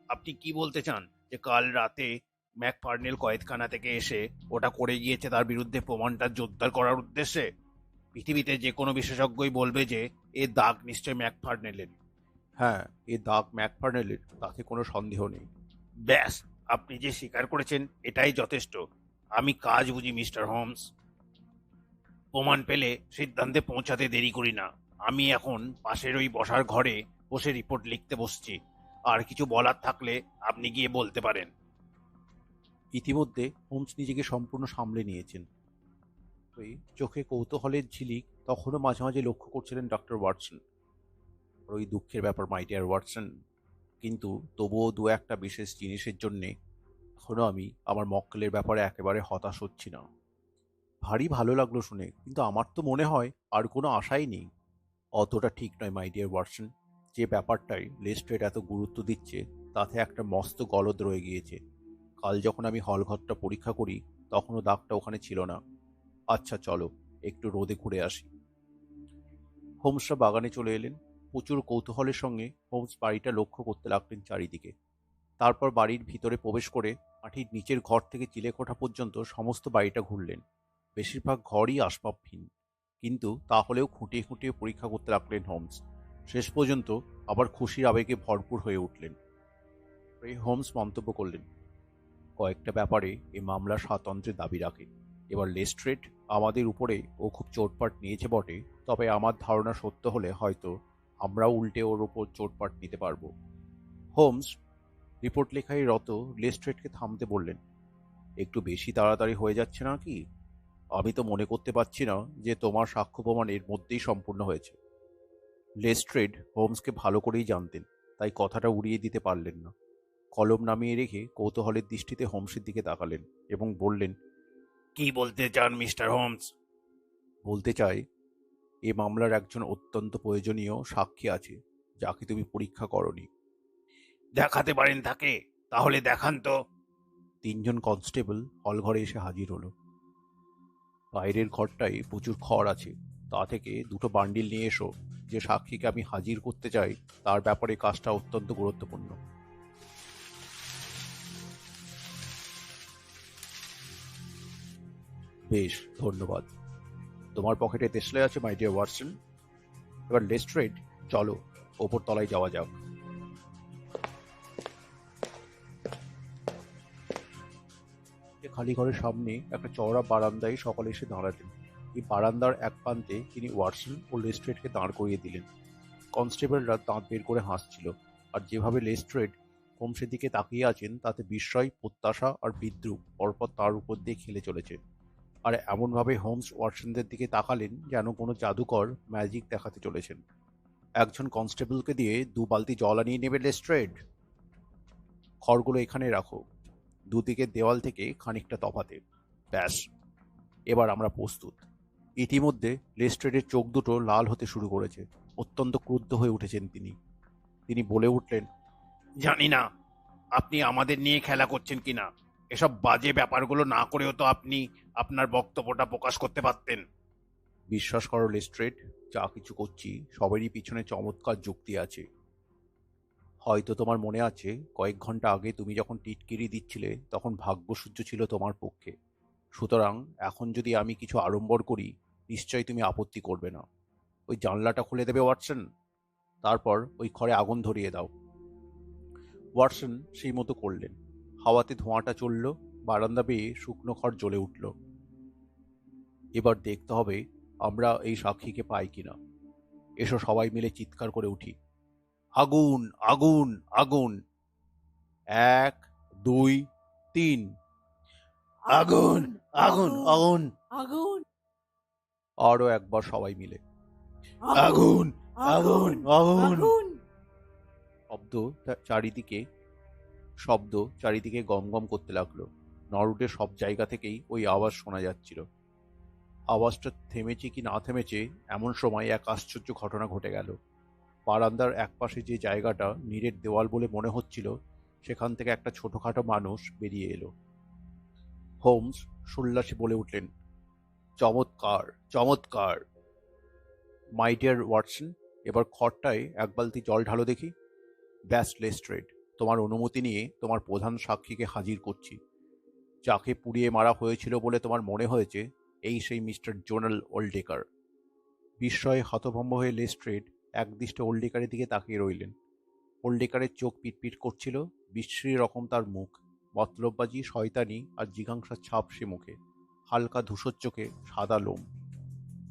S3: আপনি কি বলতে চান, যে কাল রাতে ম্যাকফার্নেল কয়েদখানা থেকে এসে ওটা করে গিয়েছে তার বিরুদ্ধে প্রমাণটা জোরদার করার উদ্দেশ্যে? পৃথিবীতে যে কোনো বিশেষজ্ঞই বলবে যে এ দাগ নিশ্চয় ম্যাকফার্নেলের।
S1: হ্যাঁ, এ দাগ ম্যাকফার্নেলের, তাতে কোনো সন্দেহ নেই।
S3: ব্যাস, আপনি যে স্বীকার করেছেন এটাই যথেষ্ট। আমি কাজ বুঝি মিস্টার হোমস। প্রমাণ পেলে সিদ্ধান্তে পৌঁছাতে দেরি করি না। আমি এখন পাশের ওই বসার ঘরে বসে রিপোর্ট লিখতে বসছি। আর কিছু বলার থাকলে আপনি গিয়ে বলতে পারেন।
S1: ইতিমধ্যে হোমস নিজেকে সম্পূর্ণ সামলে নিয়েছেন। ওই চোখে কৌতূহলের ঝিলিক তখনও মাঝে মাঝে লক্ষ্য করছিলেন ডক্টর ওয়াটসন। ওই দুঃখের ব্যাপার মাই ডিয়ার ওয়াটসন, কিন্তু তবুও দু একটা বিশেষ জিনিসের জন্যে এখনও আমি আমার মক্কেলের ব্যাপারে একেবারে হতাশ হচ্ছি না। ভারী ভালো লাগলো শুনে, কিন্তু আমার তো মনে হয় আর কোনো আশাই নেই। অতটা ঠিক নয় মাই ডিয়ার ওয়াটসন। যে ব্যাপারটাই লেস্ট্রেড এত গুরুত্ব দিচ্ছে তাতে একটা মস্ত গলদ রয়ে গিয়েছে। কাল যখন আমি হলঘরটা পরীক্ষা করি তখনও দাগটা ওখানে ছিল না। আচ্ছা চলো, একটু রোদে ঘুরে আসি। হোমসরা বাগানে চলে এলেন। প্রচুর কৌতূহলের সঙ্গে হোমস বাড়িটা লক্ষ্য করতে লাগলেন চারিদিকে। তারপর বাড়ির ভিতরে প্রবেশ করে মাটির নিচের ঘর থেকে চিলেকোঠা পর্যন্ত সমস্ত বাড়িটা ঘুরলেন। বেশিরভাগ ঘরই আসবাবহীন, কিন্তু তাহলেও খুঁটিয়ে খুঁটিয়ে পরীক্ষা করতে লাগলেন হোমস। শেষ পর্যন্ত আবার খুশির আবেগে ভরপুর হয়ে উঠলেন। এই হোমস মন্তব্য করলেন, কয়েকটা ব্যাপারে এই মামলা স্বাতন্ত্র্যের দাবি রাখে। এবার লেস্ট্রেড আমাদের উপরে ও খুব চোটপাট নিয়েছে বটে, তবে আমার ধারণা সত্য হলে হয়তো আমরাও উল্টে ওর ওপর চোটপাট নিতে পারবো। হোমস রিপোর্ট লেখায় রত লেস্ট্রেডকে থামতে বললেন, একটু বেশি তাড়াতাড়ি হয়ে যাচ্ছে না কি? আমি তো মনে করতে পারছি না যে তোমার সাক্ষ্য প্রমাণ এর মধ্যেই সম্পূর্ণ হয়েছে। লেস্ট্রেড হোমসকে ভালো করেই জানতেন, তাই কথাটা উড়িয়ে দিতে পারলেন না। কলম নামিয়ে রেখে কৌতূহলের দৃষ্টিতে হোমসের দিকে তাকালেন এবং বললেন,
S3: কি বলতে চান মিস্টার হোমস?
S1: বলতে চাই, এ মামলার একজন অত্যন্ত প্রয়োজনীয় সাক্ষী আছে যাকে তুমি পরীক্ষা করনি।
S3: দেখাতে পারেন তাকে? তাহলে দেখান তো।
S1: তিনজন কনস্টেবল হলঘরে এসে হাজির হলো। বাইরের ঘরটায় প্রচুর খড় আছে, তা থেকে দুটো বান্ডিল নিয়ে এসো। যে সাক্ষীকে আমি হাজির করতে চাই তার ব্যাপারে কাজটা অত্যন্ত গুরুত্বপূর্ণ। বেশ, ধন্যবাদ। তোমার পকেটে তেসলে আছে মাই ডিয়ার ওয়াটসন। এবার লেস্ট্রেড, চলো ওপর তলায় যাওয়া যাক। খালি ঘরের সামনে একটা চওড়া বারান্দায় সকালে এসে দাঁড়ালেন। এই বারান্দার এক প্রান্তে তিনি ওয়াটসন ও লেস্ট্রেডকে দাঁড় করিয়ে দিলেন। কনস্টেবলরা দাঁত বের করে হাসছিল, আর যেভাবে লেস্ট্রেড হোমসের দিকে তাকিয়ে আছেন তাতে বিস্ময়, প্রত্যাশা আর বিদ্রুপ পরপর তার উপর দিয়ে খেলে চলেছে। আর এমনভাবে হোমস ওয়াটসনদের দিকে তাকালেন যেন কোনো জাদুকর ম্যাজিক দেখাতে চলেছেন। একজন কনস্টেবলকে দিয়ে 2 বালতি জল আনিয়ে নেবে লেস্ট্রেড। খড়গুলো এখানে রাখো, দুদিকের দেওয়াল থেকে খানিকটা তফাতে। ব্যাস, এবার আমরা প্রস্তুত। ইতিমধ্যে লেস্ট্রেডের চোখ দুটো লাল হতে শুরু করেছে। অত্যন্ত ক্রুদ্ধ হয়ে উঠেছেন তিনি। তিনি বলে উঠলেন,
S3: জানি না আপনি আমাদের নিয়ে খেলা করছেন কিনা। এসব বাজে ব্যাপারগুলো না করেও তো আপনি আপনার বক্তব্যটা প্রকাশ করতে পারতেন।
S1: বিশ্বাস করো লেস্ট্রেড, যা কিছু করছি সবেরই পিছনে চমৎকার যুক্তি আছে। হয়তো তোমার মনে আছে, কয়েক ঘন্টা আগে তুমি যখন টিটকিরি দিচ্ছিলে তখন ভাগ্যসূর্য ছিল তোমার পক্ষে। সুতরাং এখন যদি আমি কিছু আড়ম্বর করি নিশ্চয়ই তুমি আপত্তি করবে না। ওই জানলাটা খুলে দেবে ওয়াটসন, তারপর ওই ঘরে আগুন ধরিয়ে দাও। ওয়াটসন সেই মতো করলেন। হাওয়াতে ধোঁয়াটা চলল, বারান্দা বেয়ে শুকনো খড় জ্বলে উঠল। এবার দেখতে হবে আমরা এই সাক্ষীকে পাই কিনা। এসো সবাই মিলে চিৎকার করে উঠি, আগুন আগুন আগুন! 1, 2, 3।
S3: আগুন আগুন আগুন
S4: আগুন!
S1: আরো একবার সবাই মিলে,
S3: আগুন আগুন আগুন!
S4: আগুন!
S1: শব্দ চারিদিকে চারিদিকে গমগম করতে লাগলো। নরউডের সব জায়গা থেকেই ওই আওয়াজ শোনা যাচ্ছিল। আওয়াজটা থেমেছে কি না থেমেছে এমন সময় এক আশ্চর্য ঘটনা ঘটে গেল। বারান্দার একপাশে যে জায়গাটা নীরের দেওয়াল বলে মনে হচ্ছিল, সেখান থেকে একটা ছোটখাটো মানুষ বেরিয়ে এলো। হোমস সোল্লাসে বলে উঠলেন, চমৎকার চমৎকার! মাই ডিয়ার ওয়াটসন, এবার খড়টায় 1 বালতি জল ঢালো দেখি। ব্যাস লেস্ট্রেড, তোমার অনুমতি নিয়ে তোমার প্রধান সাক্ষীকে হাজির করছি। যাকে পুড়িয়ে মারা হয়েছিল বলে তোমার মনে হয়েছে, এই সেই মিস্টার জোনাল ওল্ডেকার। বিস্ময়ে হতভম্ব হয়ে লেস্ট্রেড একদৃষ্টে ওল্ডেকারের দিকে তাকিয়ে রইলেন। ওল্ডেকারের চোখ পিটপিট করছিল, বিশ্রী রকম তার মুখ, মতলববাজি, শয়তানি আর জিঘাংসার ছাপ সে মুখে, হালকা ধূসর চোখে সাদা লোম।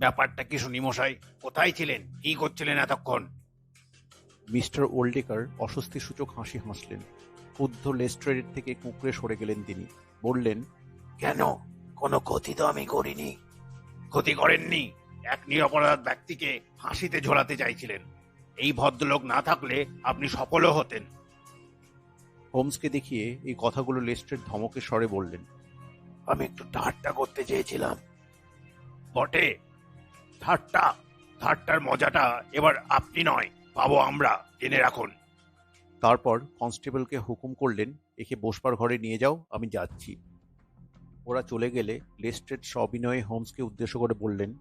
S3: ব্যাপারটা কি শুনি মশাই? কোথায় ছিলেন? কি করছিলেন এতক্ষণ?
S1: মিস্টার ওল্ডেকার অস্বস্তিসূচক হাসি হাসলেন। ক্ষুব্ধ লেস্ট্রেডের থেকে কুঁকড়ে সরে গেলেন তিনি। বললেন,
S3: কেন? কোনো ক্ষতি তো আমি করিনি। ক্ষতি করেননি? এক নিরপরাধ ব্যক্তিকে ফাঁসিতে ঝোলাতে চাইছিলেন। এই ভদ্রলোক না থাকলে আপনি সফলও হতেন।
S1: হোমসকে দেখিয়ে এই কথাগুলো লেস্ট্রেড ধমকের স্বরে বললেন।
S3: আমি একটু ঠাট্টা করতে চেয়েছিলাম। বটে, ঠাট্টা? ঠাট্টার মজাটা এবার আপনি নয়, পাবো আমরা, জেনে রাখুন।
S1: তারপর কনস্টেবলকে হুকুম করলেন, একে বসবার ঘরে নিয়ে যাও, আমি যাচ্ছি। ওরা চলে গেলে লেস্ট্রেড সবিনয়ে হোমসকে উদ্দেশ্য করে বললেন,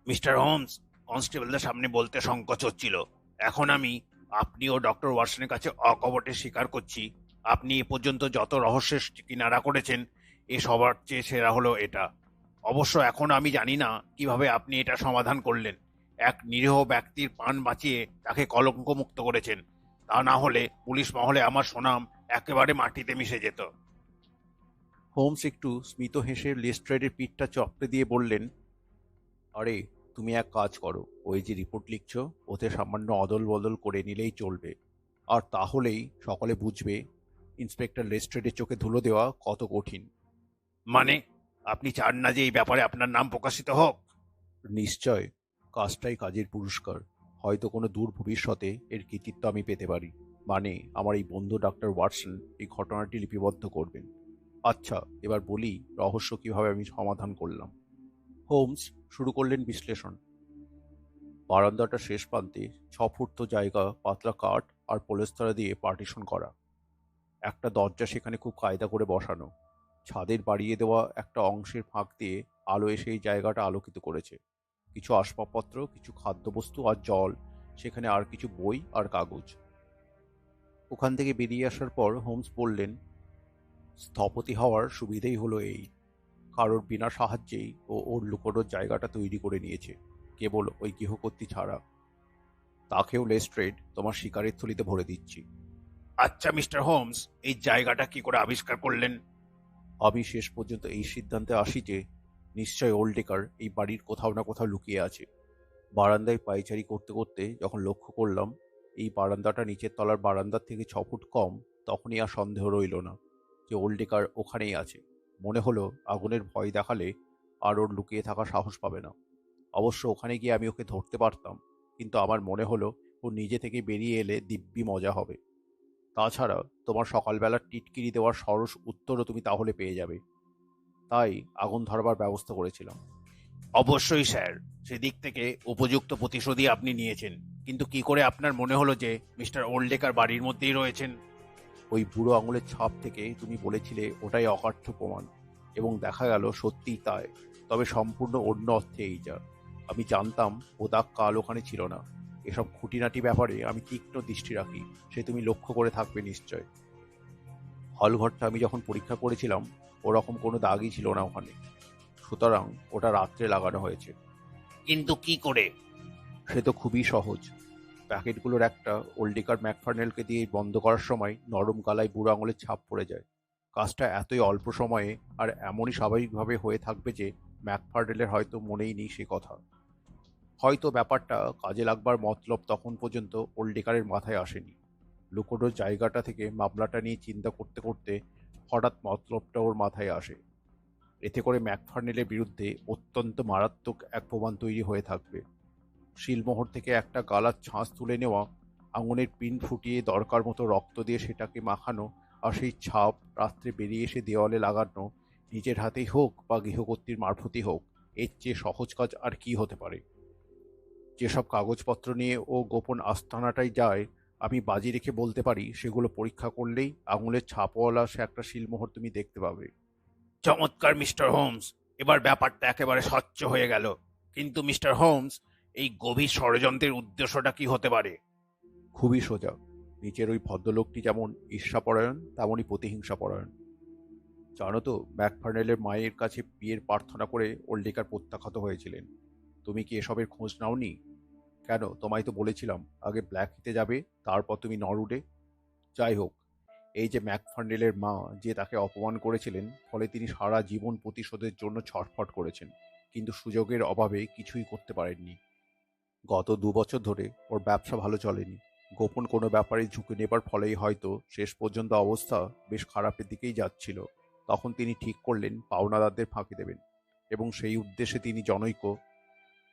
S3: মিস্টার হোমস, কনস্টেবলদের সামনে বলতে সংকোচ হচ্ছিল। এখন আপনি ও ডক্টর ওয়াটসনের কাছে অকপটে স্বীকার করছি, আপনি এ পর্যন্ত যত রহস্যের কিনারা করেছেন, এ সবার চেয়ে সেরা হলো এটা। অবশ্য এখন আমি জানি না কিভাবে আপনি এটা সমাধান করলেন। এক নিরীহ ব্যক্তির প্রাণ বাঁচিয়ে তাকে কলঙ্ক মুক্ত করেছেন। তা না হলে পুলিশ মহলে আমার সুনাম একেবারে মাটিতে মিশে যেত।
S1: হোমস একটু স্মিত হেসে লেস্ট্রেডের পিঠটা চপড়ে দিয়ে বললেন, আরে তুমি এক কাজ করো, ওই যে রিপোর্ট লিখছো ওতে সামান্য অদল বদল করে নিলেই চলবে, আর তাহলেই সকলে বুঝবে ইন্সপেক্টর লেস্ট্রেডের চোখে ধুলো দেওয়া কত কঠিন।
S3: মানে, আপনি চান না যে এই ব্যাপারে আপনার নাম প্রকাশিত হোক?
S1: নিশ্চয়, কাজটাই কাজের পুরস্কার। হয়তো কোনো দূর ভবিষ্যতে এর কৃতিত্ব আমি পেতে পারি, মানে আমার এই বন্ধু ডাক্তার ওয়াটসন এই ঘটনাটি লিপিবদ্ধ করবেন। আচ্ছা, এবার বলি রহস্য কিভাবে আমি সমাধান করলাম। হোমস শুরু করলেন বিশ্লেষণ। বারান্দাটা শেষ প্রান্তে 6 ফুট তো জায়গা পাতলা কাঠ আর পলেস্তারা দিয়ে পার্টিশন করা। একটা দরজা সেখানে খুব কায়দা করে বসানো। ছাদের বাড়িয়ে দেওয়া একটা অংশের ফাঁক দিয়ে আলো এসে এই জায়গাটা আলোকিত করেছে। কিছু আসবাবপত্র, কিছু খাদ্যবস্তু আর জল, সেখানে আর কিছু বই আর কাগজ। ওখান থেকে বেরিয়ে আসার পর হোমস বললেন, স্থপতি হওয়ার সুবিধেই হলো এই, কারোর বিনা সাহায্যেই ও ওর লুকোনোর জায়গাটা তৈরি করে নিয়েছে, কেবল ওই গৃহকর্ত্রী ছাড়া। তাকেও লেস্ট্রেড তোমার শিকারের থলিতে ভরে দিচ্ছি।
S3: আচ্ছা মিস্টার হোমস, এই জায়গাটা কি করে আবিষ্কার করলেন?
S1: আমি শেষ পর্যন্ত এই সিদ্ধান্তে আসি যে নিশ্চয় ওল্ডেকার এই বাড়ির কোথাও না কোথাও লুকিয়ে আছে। বারান্দায় পায়চারি করতে করতে যখন লক্ষ্য করলাম এই বারান্দাটা নিচের তলার বারান্দার থেকে 6 ফুট কম, তখনই আর সন্দেহ রইল না যে ওল্ডেকার ওখানেই আছে। মনে হলো আগুনের ভয় দেখালে আর ওর লুকিয়ে থাকা সাহস পাবে না। অবশ্য ওখানে গিয়ে আমি ওকে ধরতে পারতাম, কিন্তু আমার মনে হলো ও নিজে থেকে বেরিয়ে এলে দিব্যি মজা হবে। তাছাড়া তোমার সকালবেলার টিটকিরি দেওয়ার সরস উত্তরও তুমি তাহলে পেয়ে যাবে। তাই আগুন ধরবার ব্যবস্থা করেছিলাম।
S3: অবশ্যই স্যার, সেদিক থেকে উপযুক্ত প্রতিশোধই আপনি নিয়েছেন। কিন্তু কি করে আপনার মনে হলো যে মিস্টার ওল্ডেকার বাড়ির মধ্যেই রয়েছেন?
S1: ওই বুড়ো আঙুলের ছাপ থেকে তুমি বলেছিলে ওটাই অকাঠ্য প্রমাণ, এবং দেখা গেল সত্যিই তাই, তবে সম্পূর্ণ অন্য অর্থে এই যা। আমি জানতাম ও দাগ কাল ওখানে ছিল না। এসব খুঁটিনাটি ব্যাপারে আমি তীক্ষ্ণ দৃষ্টি রাখি, সে তুমি লক্ষ্য করে থাকবে নিশ্চয়। হলঘরটা আমি যখন পরীক্ষা করেছিলাম ওরকম কোনো দাগই ছিল না ওখানে, সুতরাং ওটা রাত্রে লাগানো হয়েছে।
S3: কিন্তু কি করে?
S1: সে তো খুবই সহজ। প্যাকেটগুলোর একটা ওল্ডেকার ম্যাকফার্নেলকে দিয়ে বন্ধ করার সময় নরম গালায় বুড়ো আঙুলের ছাপ পড়ে যায়। কাজটা এতই অল্প সময়ে আর এমনই স্বাভাবিকভাবে হয়ে থাকবে যে ম্যাকফার্নেলের হয়তো মনেই নেই সে কথা। হয়তো ব্যাপারটা কাজে লাগবার মতলব তখন পর্যন্ত ওল্ডেকারের মাথায় আসেনি। লুকোনোর জায়গাটা থেকে মামলাটা নিয়ে চিন্তা করতে করতে হঠাৎ মতলবটা ওর মাথায় আসে। এতে করে ম্যাকফার্নেলের বিরুদ্ধে অত্যন্ত মারাত্মক এক প্রমাণ তৈরি হয়ে থাকবে। শিলমোহর থেকে একটা গালার ছাঁচ তুলে নেওয়া, আঙুলের পিন ফুটিয়ে দরকার মতো রক্ত দিয়ে সেটাকে মাখানো, আর সেই ছাপ রাত্রে বেরিয়ে এসে দেওয়ালে লাগানো, নিজের হাতেই হোক বা গৃহকর্ত্রীর মারফতই হোক, এর চেয়ে সহজ কাজ আর কি হতে পারে। যেসব কাগজপত্র নিয়ে ও গোপন আস্তানাটাই যায়, আমি বাজি রেখে বলতে পারি সেগুলো পরীক্ষা করলেই আঙুলের ছাপওয়ালা সে একটা শিলমোহর তুমি দেখতে পাবে।
S3: চমৎকার মিস্টার হোমস, এবার ব্যাপারটা একেবারে স্বচ্ছ হয়ে গেল। কিন্তু মিস্টার হোমস, এই গভীর ষড়যন্ত্রের উদ্দেশ্যটা কি হতে পারে?
S1: খুবই সোজা। নিচের ওই ভদ্রলোকটি যেমন ঈর্ষাপরায়ণ তেমনই প্রতিহিংসাপরায়ণ। জানো তো, ম্যাকফার্নেলের মায়ের কাছে বিয়ের প্রার্থনা করে ওল্ডেকার প্রত্যাখ্যাত হয়েছিলেন। তুমি কি এসবের খোঁজ নাওনি? কেন, তোমায় তো বলেছিলাম আগে ব্ল্যাক হিতে যাবে, তারপর তুমি নরউডে। যাই হোক, এই যে ম্যাকফার্নেলের মা যে তাকে অপমান করেছিলেন, ফলে তিনি সারা জীবন প্রতিশোধের জন্য ছটফট করেছেন, কিন্তু সুযোগের অভাবে কিছুই করতে পারেননি। গত 2 বছর ধরে ওর ব্যবসা ভালো চলেনি। গোপন কোনো ব্যাপারে ঝুঁকে নেবার ফলেই হয়তো শেষ পর্যন্ত অবস্থা বেশ খারাপের দিকেই যাচ্ছিল। তখন তিনি ঠিক করলেন পাওনাদারদের ফাঁকি দেবেন, এবং সেই উদ্দেশ্যে তিনি জনৈক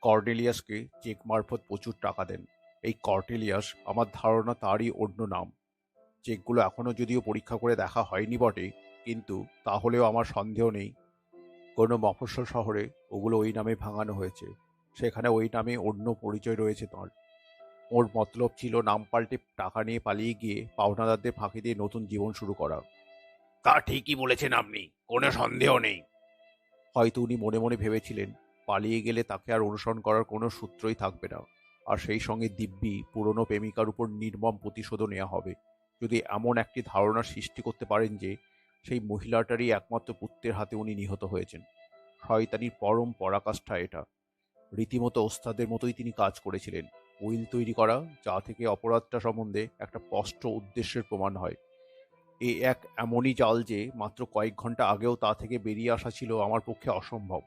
S1: কর্নেলিয়াসকে চেক মারফত প্রচুর টাকা দেন। এই কর্নেলিয়াস, আমার ধারণা তারই অন্য নাম। চেকগুলো এখনও যদিও পরীক্ষা করে দেখা হয়নি বটে, কিন্তু তাহলেও আমার সন্দেহ নেই কোনো মফস্বল শহরে ওগুলো ওই নামে ভাঙানো হয়েছে। সেখানে ওই নামে অন্য পরিচয় রয়েছে তাঁর। ওর মতলব ছিল নাম পাল্টে টাকা নিয়ে পালিয়ে গিয়ে পাওনাদারদের ফাঁকি দিয়ে নতুন জীবন শুরু করা।
S3: তা ঠিকই বলেছেন আপনি, কোনো সন্দেহ নেই।
S1: হয়তো উনি মনে মনে ভেবেছিলেন পালিয়ে গেলে তাকে আর অনুসরণ করার কোনো সূত্রই থাকবে না, আর সেই সঙ্গে দিব্যি পুরনো প্রেমিকার উপর নির্মম প্রতিশোধও নেওয়া হবে। যদি এমন একটি ধারণার সৃষ্টি করতে পারেন যে সেই মহিলাটারই একমাত্র পুত্রের হাতে উনি নিহত হয়েছেন। শয়তানির পরম পরাকাষ্ঠা এটা। রীতিমতো ওস্তাদের মতোই তিনি কাজ করেছিলেন। উইল তৈরি করা, যা থেকে অপরাধটা সম্বন্ধে একটা স্পষ্ট উদ্দেশ্যের প্রমাণ হয়। এ এক এমনই জাল যে মাত্র কয়েক ঘন্টা আগেও তা থেকে বেরিয়ে আসা ছিল আমার পক্ষে অসম্ভব।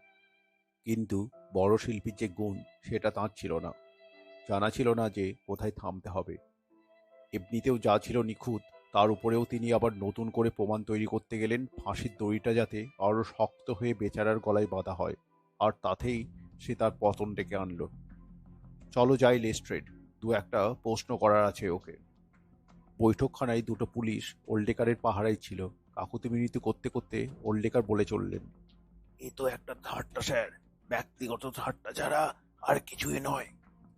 S1: কিন্তু বড় শিল্পীর যে গুণ, সেটা তাঁর ছিল না। জানা ছিল না যে কোথায় থামতে হবে। এমনিতেও যা ছিল নিখুঁত, তার উপরেও তিনি আবার নতুন করে প্রমাণ তৈরি করতে গেলেন ফাঁসির দড়িটা যাতে আরও শক্ত হয়ে বেচারার গলায় বাঁধা হয়, আর তাতেই সে তার পতন ডেকে আনলো। চলো যাই লেস্ট্রেড, দু একটা প্রশ্ন করার আছে ওকে। বৈঠকখানায় দুটো পুলিশ ওল্ডেকারের পাহারায় ছিল। কাকুতি মিনতি করতে করতে ওল্ডেকার বলে চললেন,
S3: এ তো একটা ঠাট্টা স্যার, ব্যক্তিগত ঠাট্টা ছাড়া আর কিছুই নয়।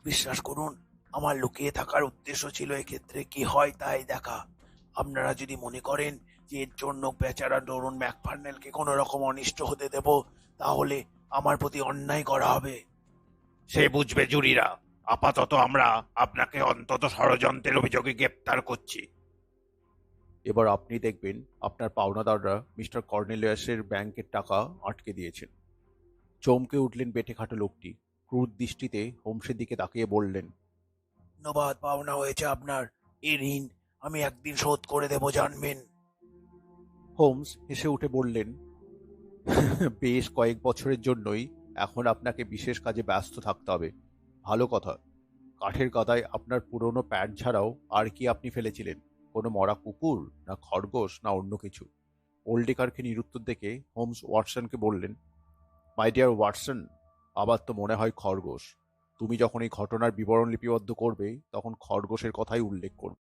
S3: বিশ্বাস করুন, আমার লুকিয়ে থাকার উদ্দেশ্য ছিল এক্ষেত্রে কি হয় তাই দেখা। আপনারা যদি মনে করেন যে এর জন্য বেচারা ডরুন ম্যাকফার্নেলকে কোনো রকম অনিষ্ট হতে দেব, তাহলে আমার প্রতি অন্যায় করা হবে। সে বুঝবে জুরিরা। আপাতত আমরা আপনাকে অন্তত ষড়যন্ত্রের অভিযোগে গ্রেপ্তার করছি।
S1: এবার আপনি দেখবেন আপনার পাওনাদাররা মিস্টার কর্নেলিয়াসের ব্যাংকের টাকা আটকে দিয়েছেন। চমকে উঠলেন বেঁটে খাটো লোকটি। ক্রুর দৃষ্টিতে হোমসের দিকে তাকিয়ে বললেন,
S3: ধন্যবাদ পাওনা হয়েছে আপনার। এই ঋণ আমি একদিন শোধ করে দেব, জানবেন।
S1: হোমস হেসে উঠে বললেন, বেশ কয়েক বছরের জন্যই এখন আপনাকে বিশেষ কাজে ব্যস্ত থাকতে হবে। ভালো কথা। কাঠের গাদায় আপনার পুরনো প্যান্ট ছাড়াও আর কি আপনি ফেলেছিলেন? কোনো মরা কুকুর, না খরগোশ, না অন্য কিছু? ওল্ডেকারকে নিরুত্তর দেখে হোমস ওয়াটসনকে বললেন, মাই ডিয়ার ওয়াটসন, আবার তো মনে হয় খরগোশ। তুমি যখন এই ঘটনার বিবরণ লিপিবদ্ধ করবে, তখন খরগোশের কথাই উল্লেখ করবে।